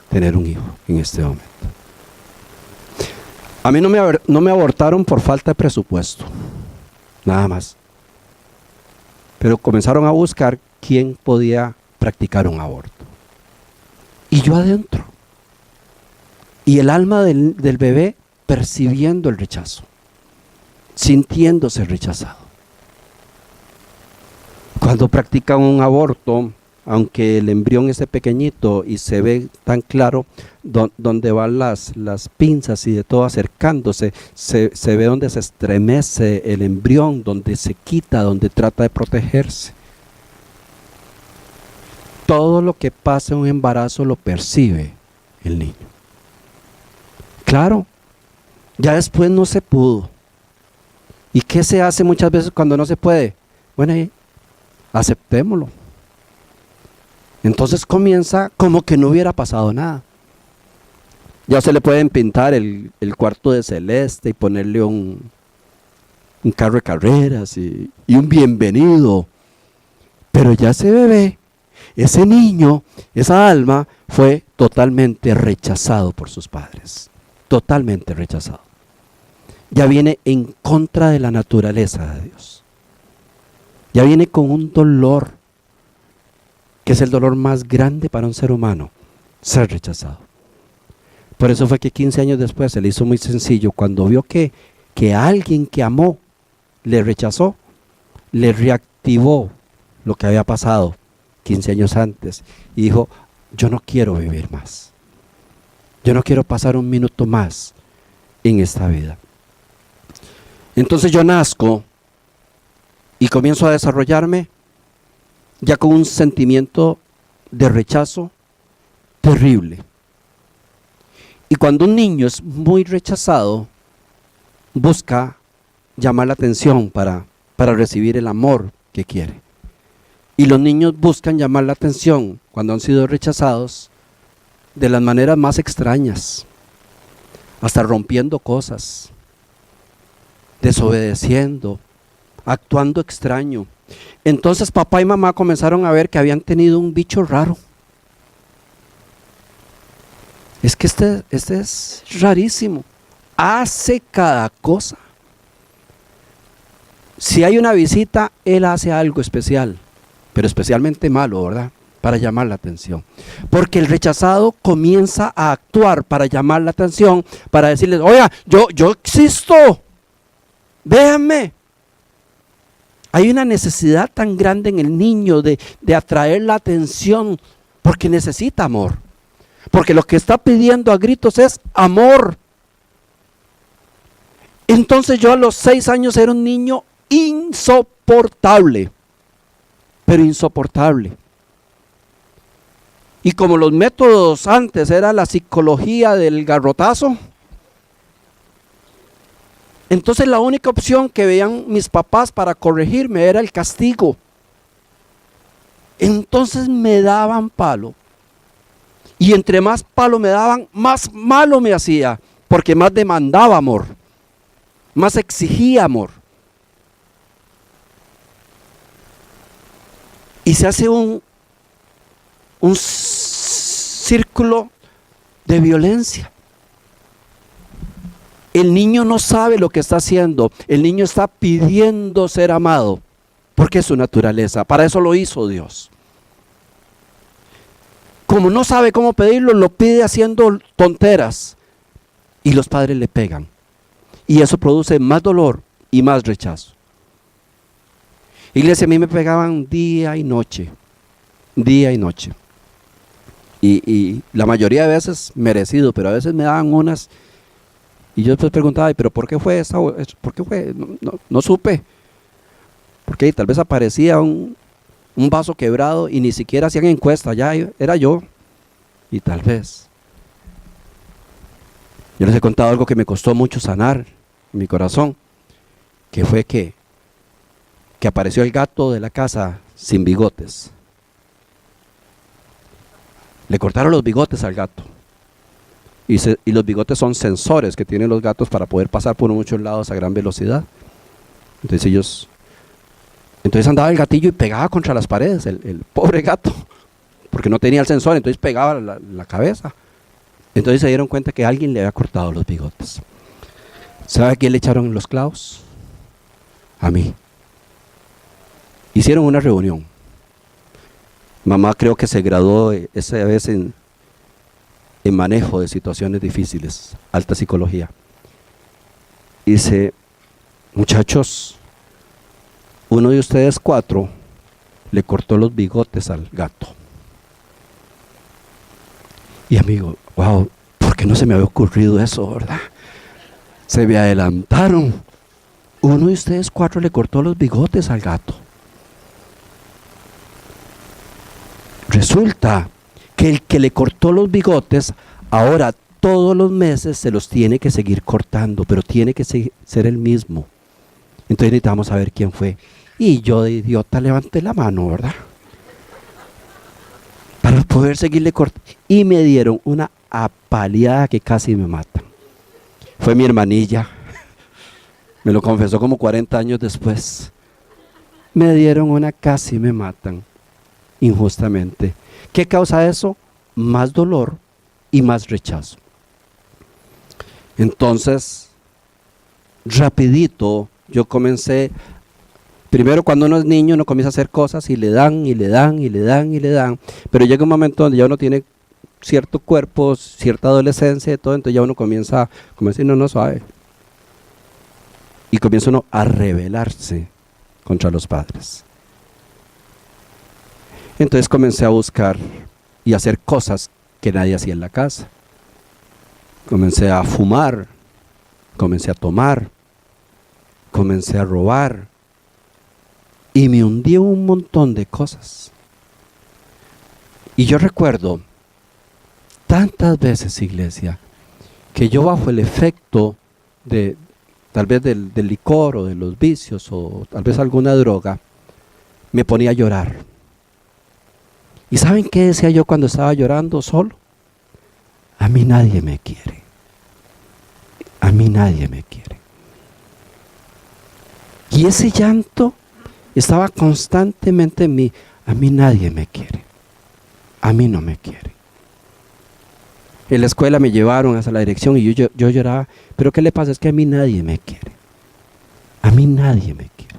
tener un hijo en este momento. A mí no me abortaron por falta de presupuesto, nada más. Pero comenzaron a buscar quién podía practicar un aborto. Y yo adentro. Y el alma del bebé percibiendo el rechazo, sintiéndose rechazado. Cuando practican un aborto, aunque el embrión es pequeñito y se ve tan claro donde van las pinzas y de todo acercándose, se ve donde se estremece el embrión, donde se quita, donde trata de protegerse. Todo lo que pasa en un embarazo lo percibe el niño. Claro, ya después no se pudo. ¿Y qué se hace muchas veces cuando no se puede? Bueno, aceptémoslo. Entonces comienza como que no hubiera pasado nada. Ya se le pueden pintar el cuarto de celeste y ponerle un carro de carreras y un bienvenido. Pero ya ese bebé, ese niño, esa alma fue totalmente rechazado por sus padres. Totalmente rechazado. Ya viene en contra de la naturaleza de Dios. Ya viene con un dolor, que es el dolor más grande para un ser humano, ser rechazado. Por eso fue que 15 años después se le hizo muy sencillo, cuando vio que alguien que amó le rechazó, le reactivó lo que había pasado 15 años antes y dijo: yo no quiero vivir más. Yo no quiero pasar un minuto más en esta vida. Entonces yo nazco y comienzo a desarrollarme ya con un sentimiento de rechazo terrible. Y cuando un niño es muy rechazado, busca llamar la atención para recibir el amor que quiere. Y los niños buscan llamar la atención cuando han sido rechazados de las maneras más extrañas. hasta rompiendo cosas, desobedeciendo, actuando extraño. Entonces papá y mamá comenzaron a ver que habían tenido un bicho raro. Es que este es rarísimo, hace cada cosa. Si hay una visita, él hace algo especial, pero especialmente malo, ¿verdad? Para llamar la atención. Porque el rechazado comienza a actuar para llamar la atención, para decirles, oiga, yo existo, véanme. Hay una necesidad tan grande en el niño de atraer la atención, porque necesita amor. Porque lo que está pidiendo a gritos es amor. Entonces yo a los 6 años era un niño insoportable, pero insoportable. Y como los métodos antes era la psicología del garrotazo, entonces la única opción que veían mis papás para corregirme era el castigo. Entonces me daban palo. Y entre más palo me daban, más malo me hacía, porque más demandaba amor, más exigía amor. Y se hace un círculo de violencia. El niño no sabe lo que está haciendo, el niño está pidiendo ser amado, porque es su naturaleza, para eso lo hizo Dios. Como no sabe cómo pedirlo, lo pide haciendo tonteras, y los padres le pegan, y eso produce más dolor y más rechazo. Iglesia, a mí me pegaban día y noche, y la mayoría de veces merecido, pero a veces me daban unas. Y yo después preguntaba, ¿pero por qué fue esa? ¿Por qué fue? No supe. Porque tal vez aparecía un vaso quebrado y ni siquiera hacían encuesta, ya era yo. Y tal vez. Yo les he contado algo que me costó mucho sanar en mi corazón, que fue que apareció el gato de la casa sin bigotes. Le cortaron los bigotes al gato. Y los bigotes son sensores que tienen los gatos para poder pasar por muchos lados a gran velocidad. Entonces andaba el gatillo y pegaba contra las paredes, el pobre gato, porque no tenía el sensor, entonces pegaba la cabeza. Entonces se dieron cuenta que alguien le había cortado los bigotes. ¿Sabe a quién le echaron los clavos? A mí. Hicieron una reunión. Mamá creo que se graduó esa vez en manejo de situaciones difíciles, alta psicología. Dice, muchachos, uno de ustedes 4 le cortó los bigotes al gato. Y amigo, wow, ¿por qué no se me había ocurrido eso, verdad? Se me adelantaron. Uno de ustedes 4 le cortó los bigotes al gato. Resulta que el que le cortó los bigotes, ahora todos los meses se los tiene que seguir cortando, pero tiene que ser el mismo. Entonces necesitamos saber quién fue. Y yo de idiota levanté la mano, ¿verdad? Para poder seguirle cortando. Y me dieron una apaleada que casi me matan. Fue mi hermanilla. Me lo confesó como 40 años después. Me dieron una casi me matan. Injustamente. ¿Qué causa eso? Más dolor y más rechazo. Entonces, rapidito, yo comencé, primero cuando uno es niño, uno comienza a hacer cosas y le dan, y le dan, y le dan, y le dan, pero llega un momento donde ya uno tiene cierto cuerpo, cierta adolescencia y todo, entonces ya uno comienza a decir, no suave. Y comienza uno a rebelarse contra los padres. Entonces comencé a buscar y hacer cosas que nadie hacía en la casa. Comencé a fumar, comencé a tomar, comencé a robar y me hundí en un montón de cosas. Y yo recuerdo tantas veces, iglesia, que yo bajo el efecto de tal vez del licor o de los vicios o tal vez alguna droga, me ponía a llorar. ¿Y saben qué decía yo cuando estaba llorando solo? A mí nadie me quiere. mí nadie me quiere. Y ese llanto estaba constantemente en mí. A mí nadie me quiere. A mí no me quiere. En la escuela me llevaron hasta la dirección y yo lloraba. ¿Pero qué le pasa? Es que a mí nadie me quiere. A mí nadie me quiere.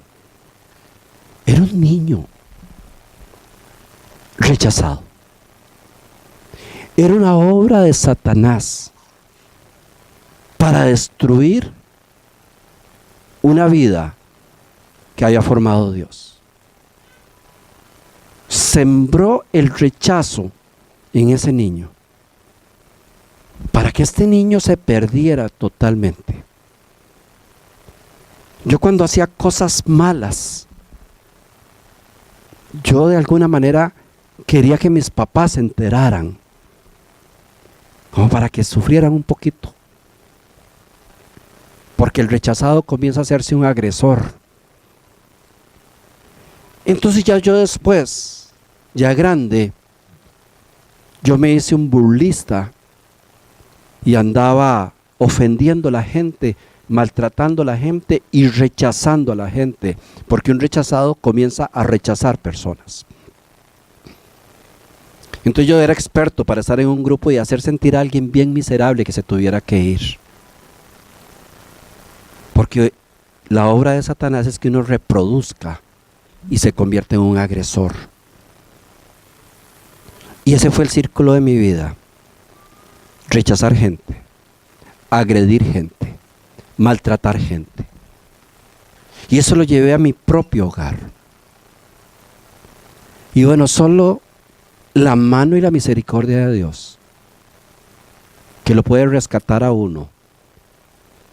Era un niño rechazado. Era una obra de Satanás para destruir una vida que haya formado Dios. Sembró el rechazo en ese niño para que este niño se perdiera totalmente. Yo cuando hacía cosas malas, yo de alguna manera quería que mis papás se enteraran, como para que sufrieran un poquito. Porque el rechazado comienza a hacerse un agresor. Entonces ya yo después, ya grande, yo me hice un burlista y andaba ofendiendo a la gente, maltratando a la gente y rechazando a la gente, porque un rechazado comienza a rechazar personas. Entonces yo era experto para estar en un grupo y hacer sentir a alguien bien miserable que se tuviera que ir. Porque la obra de Satanás es que uno reproduzca y se convierte en un agresor. Y ese fue el círculo de mi vida. Rechazar gente, agredir gente, maltratar gente. Y eso lo llevé a mi propio hogar. Y bueno, solo la mano y la misericordia de Dios, que lo puede rescatar a uno,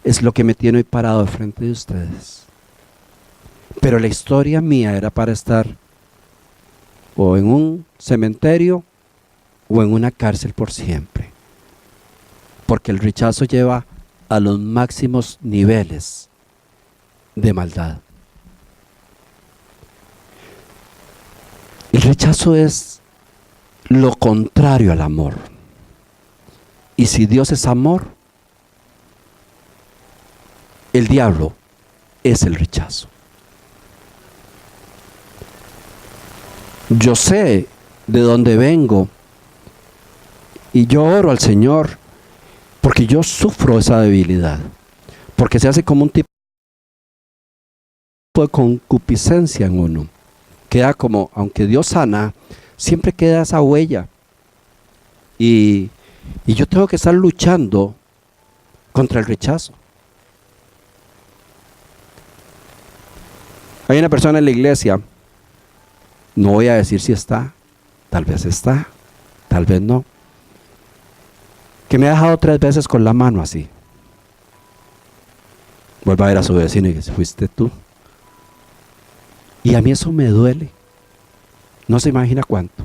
es lo que me tiene hoy parado de frente de ustedes. Pero la historia mía era para estar o en un cementerio o en una cárcel por siempre. Porque el rechazo lleva a los máximos niveles de maldad. El rechazo es lo contrario al amor. Y si Dios es amor, el diablo es el rechazo. Yo sé de dónde vengo y yo oro al Señor porque yo sufro esa debilidad, porque se hace como un tipo de concupiscencia en uno. Queda como, aunque Dios sana, siempre queda esa huella y yo tengo que estar luchando contra el rechazo. Hay una persona en la iglesia, no voy a decir si está, tal vez no, que me ha dejado 3 veces con la mano así. Vuelve a ver a su vecino y dice, fuiste tú. Y a mí eso me duele. No se imagina cuánto.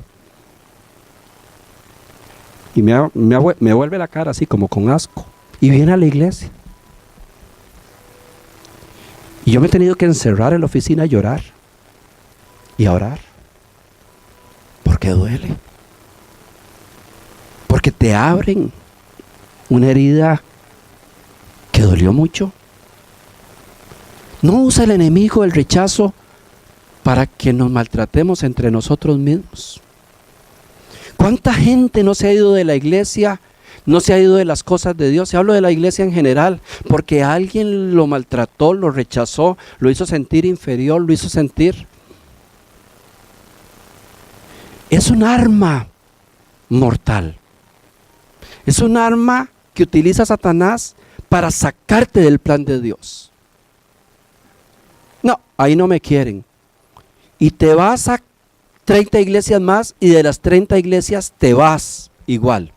Y me vuelve la cara así como con asco. Y viene a la iglesia. Y yo me he tenido que encerrar en la oficina a llorar. Y a orar. Porque duele. Porque te abren una herida que dolió mucho. No usa el enemigo el rechazo para que nos maltratemos entre nosotros mismos. ¿Cuánta gente no se ha ido de la iglesia? No se ha ido de las cosas de Dios. Se hablo de la iglesia en general, porque alguien lo maltrató, lo rechazó, lo hizo sentir inferior, lo hizo sentir. Es un arma mortal. Es un arma que utiliza Satanás para sacarte del plan de Dios. No, ahí no me quieren. Y te vas a 30 iglesias más y de las 30 iglesias te vas igual.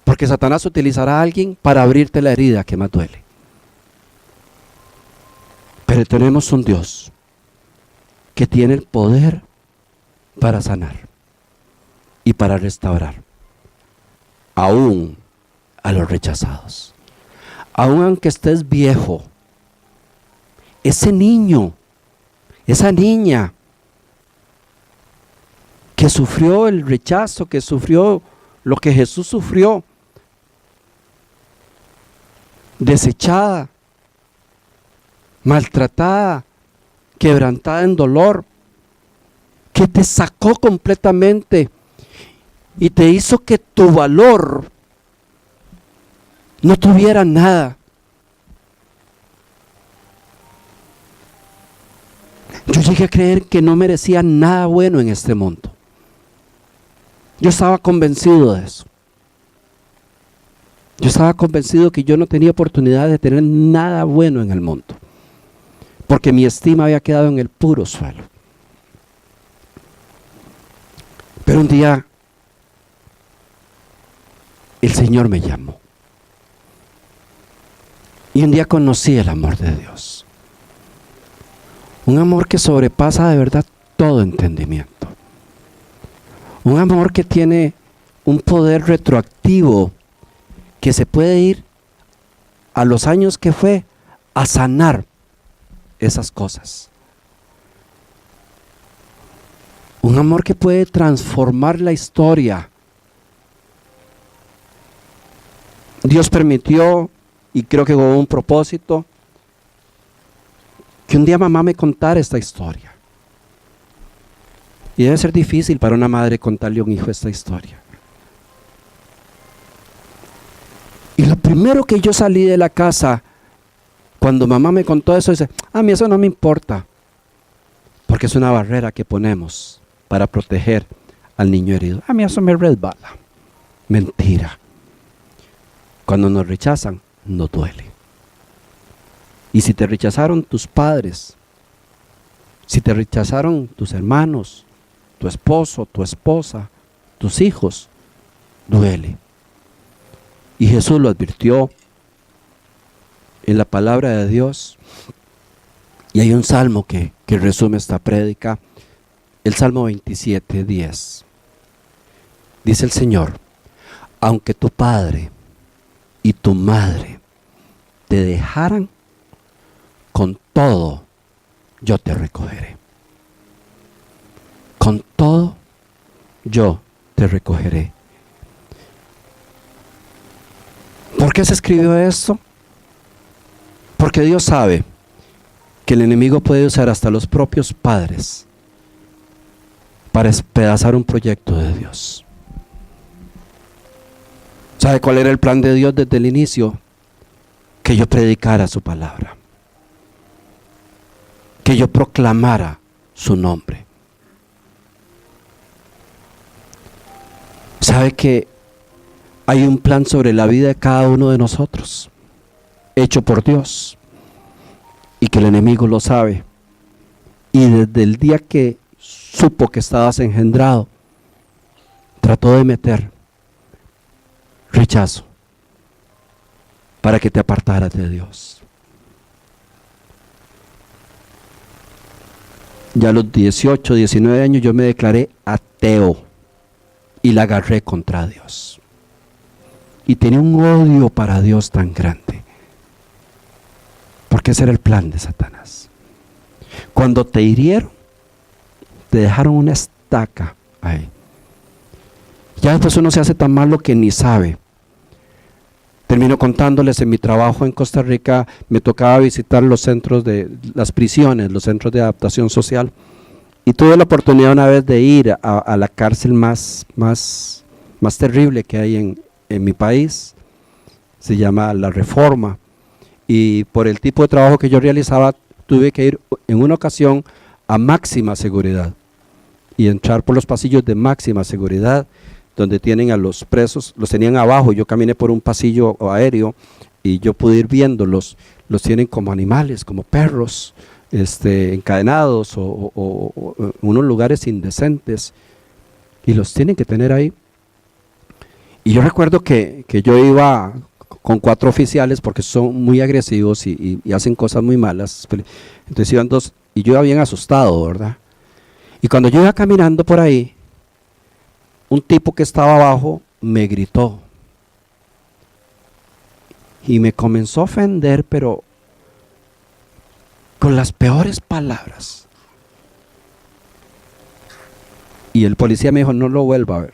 Porque Satanás utilizará a alguien para abrirte la herida que más duele. Pero tenemos un Dios que tiene el poder para sanar y para restaurar. Aún a los rechazados. Aún aunque estés viejo. Ese niño, esa niña que sufrió el rechazo, que sufrió lo que Jesús sufrió, desechada, maltratada, quebrantada en dolor, que te sacó completamente y te hizo que tu valor no tuviera nada. Yo llegué a creer que no merecía nada bueno en este mundo. Yo estaba convencido de eso. Yo estaba convencido que yo no tenía oportunidad de tener nada bueno en el mundo, porque mi estima había quedado en el puro suelo. Pero un día el Señor me llamó. Y un día conocí el amor de Dios. Un amor que sobrepasa de verdad todo entendimiento. Un amor que tiene un poder retroactivo que se puede ir a los años que fue a sanar esas cosas. Un amor que puede transformar la historia. Dios permitió, y creo que con un propósito, que un día mamá me contara esta historia. Y debe ser difícil para una madre contarle a un hijo esta historia. Y lo primero que yo salí de la casa, cuando mamá me contó eso, dice, a mí eso no me importa, porque es una barrera que ponemos para proteger al niño herido. A mí eso me resbala. Mentira. Cuando nos rechazan, nos duele. Y si te rechazaron tus padres, si te rechazaron tus hermanos, tu esposo, tu esposa, tus hijos, duele. Y Jesús lo advirtió en la palabra de Dios. Y hay un salmo que resume esta prédica, el Salmo 27, 10. Dice el Señor, aunque tu padre y tu madre te dejaran, con todo yo te recogeré. Con todo yo te recogeré. ¿Por qué se escribió esto? Porque Dios sabe que el enemigo puede usar hasta los propios padres para despedazar un proyecto de Dios. ¿Sabe cuál era el plan de Dios desde el inicio? Que yo predicara su palabra, que yo proclamara su nombre. ¿Sabe que hay un plan sobre la vida de cada uno de nosotros, hecho por Dios, y que el enemigo lo sabe? Y desde el día que supo que estabas engendrado, trató de meter rechazo para que te apartaras de Dios. Ya a los 18, 19 años yo me declaré ateo y la agarré contra Dios. Y tenía un odio para Dios tan grande, porque ese era el plan de Satanás. Cuando te hirieron, te dejaron una estaca ahí. Ya después uno se hace tan malo que ni sabe. Termino contándoles, en mi trabajo en Costa Rica me tocaba visitar los centros de las prisiones, los centros de adaptación social, y tuve la oportunidad una vez de ir a la cárcel más terrible que hay en mi país. Se llama La Reforma, y por el tipo de trabajo que yo realizaba tuve que ir en una ocasión a máxima seguridad y entrar por los pasillos de máxima seguridad, donde tienen a los presos, los tenían abajo. Yo caminé por un pasillo aéreo y yo pude ir viéndolos. Los tienen como animales, como perros, encadenados o en unos lugares indecentes, y los tienen que tener ahí. Y yo recuerdo que yo iba con 4 oficiales, porque son muy agresivos y hacen cosas muy malas. Entonces iban 2 y yo iba bien asustado, ¿verdad? Y cuando yo iba caminando por ahí, un tipo que estaba abajo me gritó y me comenzó a ofender, pero con las peores palabras. Y el policía me dijo, no lo vuelva a ver,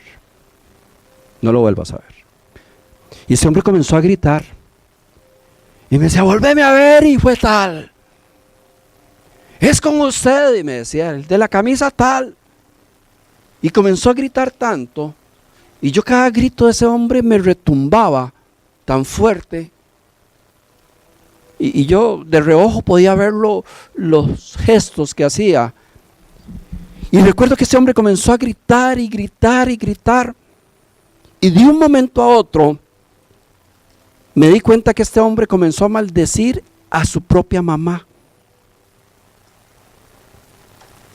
no lo vuelvas a ver. Y ese hombre comenzó a gritar Y me decía, volveme a ver, y fue tal. Es con usted, y me decía, el de la camisa tal. Y comenzó a gritar tanto, y yo cada grito de ese hombre me retumbaba tan fuerte. Y yo de reojo podía ver los gestos que hacía. Y recuerdo que ese hombre comenzó a gritar y gritar y gritar. Y de un momento a otro me di cuenta que este hombre comenzó a maldecir a su propia mamá.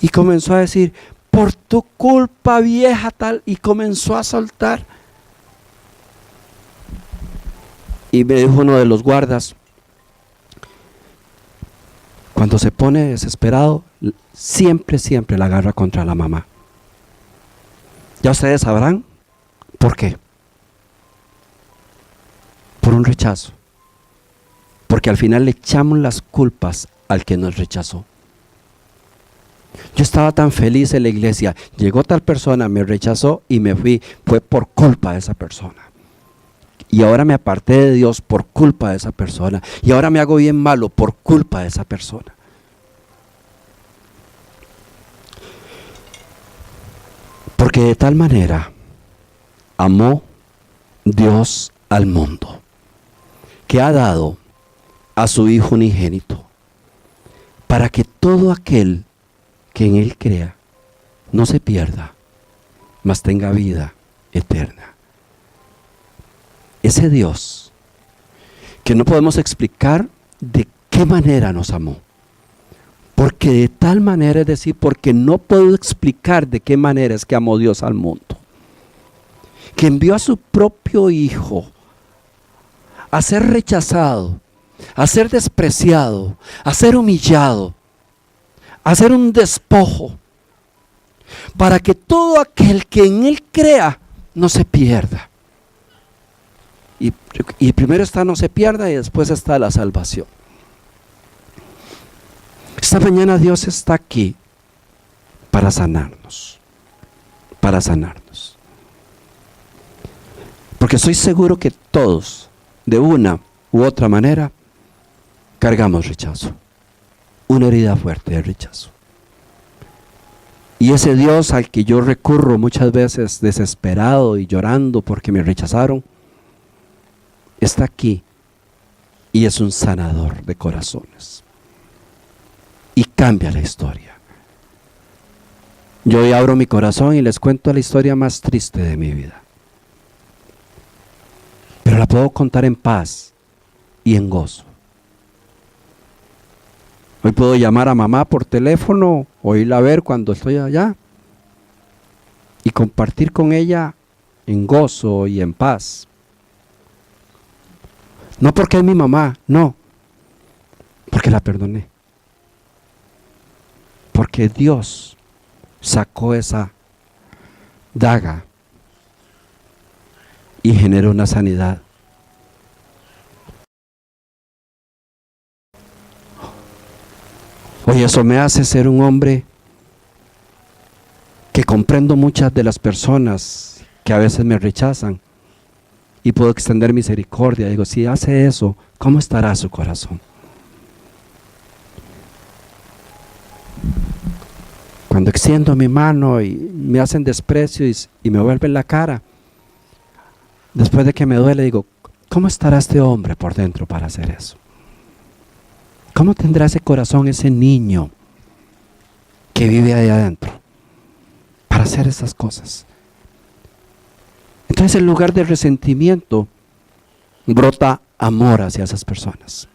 Y comenzó a decir, por tu culpa, vieja tal. Y comenzó a soltar. Y me dijo uno de los guardas, cuando se pone desesperado, siempre la agarra contra la mamá. Ya ustedes sabrán por qué. Por un rechazo. Porque al final le echamos las culpas al que nos rechazó. Yo estaba tan feliz en la iglesia, llegó tal persona, me rechazó y me fui, fue por culpa de esa persona. Y ahora me aparté de Dios por culpa de esa persona. Y ahora me hago bien malo por culpa de esa persona. Porque de tal manera amó Dios al mundo, que ha dado a su Hijo unigénito, para que todo aquel que en Él crea no se pierda, mas tenga vida eterna. Ese Dios que no podemos explicar de qué manera nos amó. Porque de tal manera, es decir, porque no puedo explicar de qué manera es que amó Dios al mundo. Que envió a su propio Hijo a ser rechazado, a ser despreciado, a ser humillado, a ser un despojo, para que todo aquel que en Él crea no se pierda. Y primero está no se pierda y después está la salvación. Esta mañana Dios está aquí para sanarnos, para sanarnos. Porque estoy seguro que todos, de una u otra manera, cargamos rechazo, una herida fuerte de rechazo. Y ese Dios al que yo recurro muchas veces desesperado y llorando porque me rechazaron, está aquí y es un sanador de corazones. Y cambia la historia. Yo hoy abro mi corazón y les cuento la historia más triste de mi vida. Pero la puedo contar en paz y en gozo. Hoy puedo llamar a mamá por teléfono o irla a ver cuando estoy allá y compartir con ella en gozo y en paz. No porque es mi mamá, no, porque la perdoné. Porque Dios sacó esa daga y generó una sanidad. Oye, eso me hace ser un hombre que comprendo muchas de las personas que a veces me rechazan y puedo extender misericordia. Digo, si hace eso, ¿cómo estará su corazón? Cuando extiendo mi mano y me hacen desprecio y me vuelven la cara, después de que me duele, digo, ¿cómo estará este hombre por dentro para hacer eso? ¿Cómo tendrá ese corazón, ese niño que vive ahí adentro para hacer esas cosas? Entonces, en lugar de resentimiento, brota amor hacia esas personas.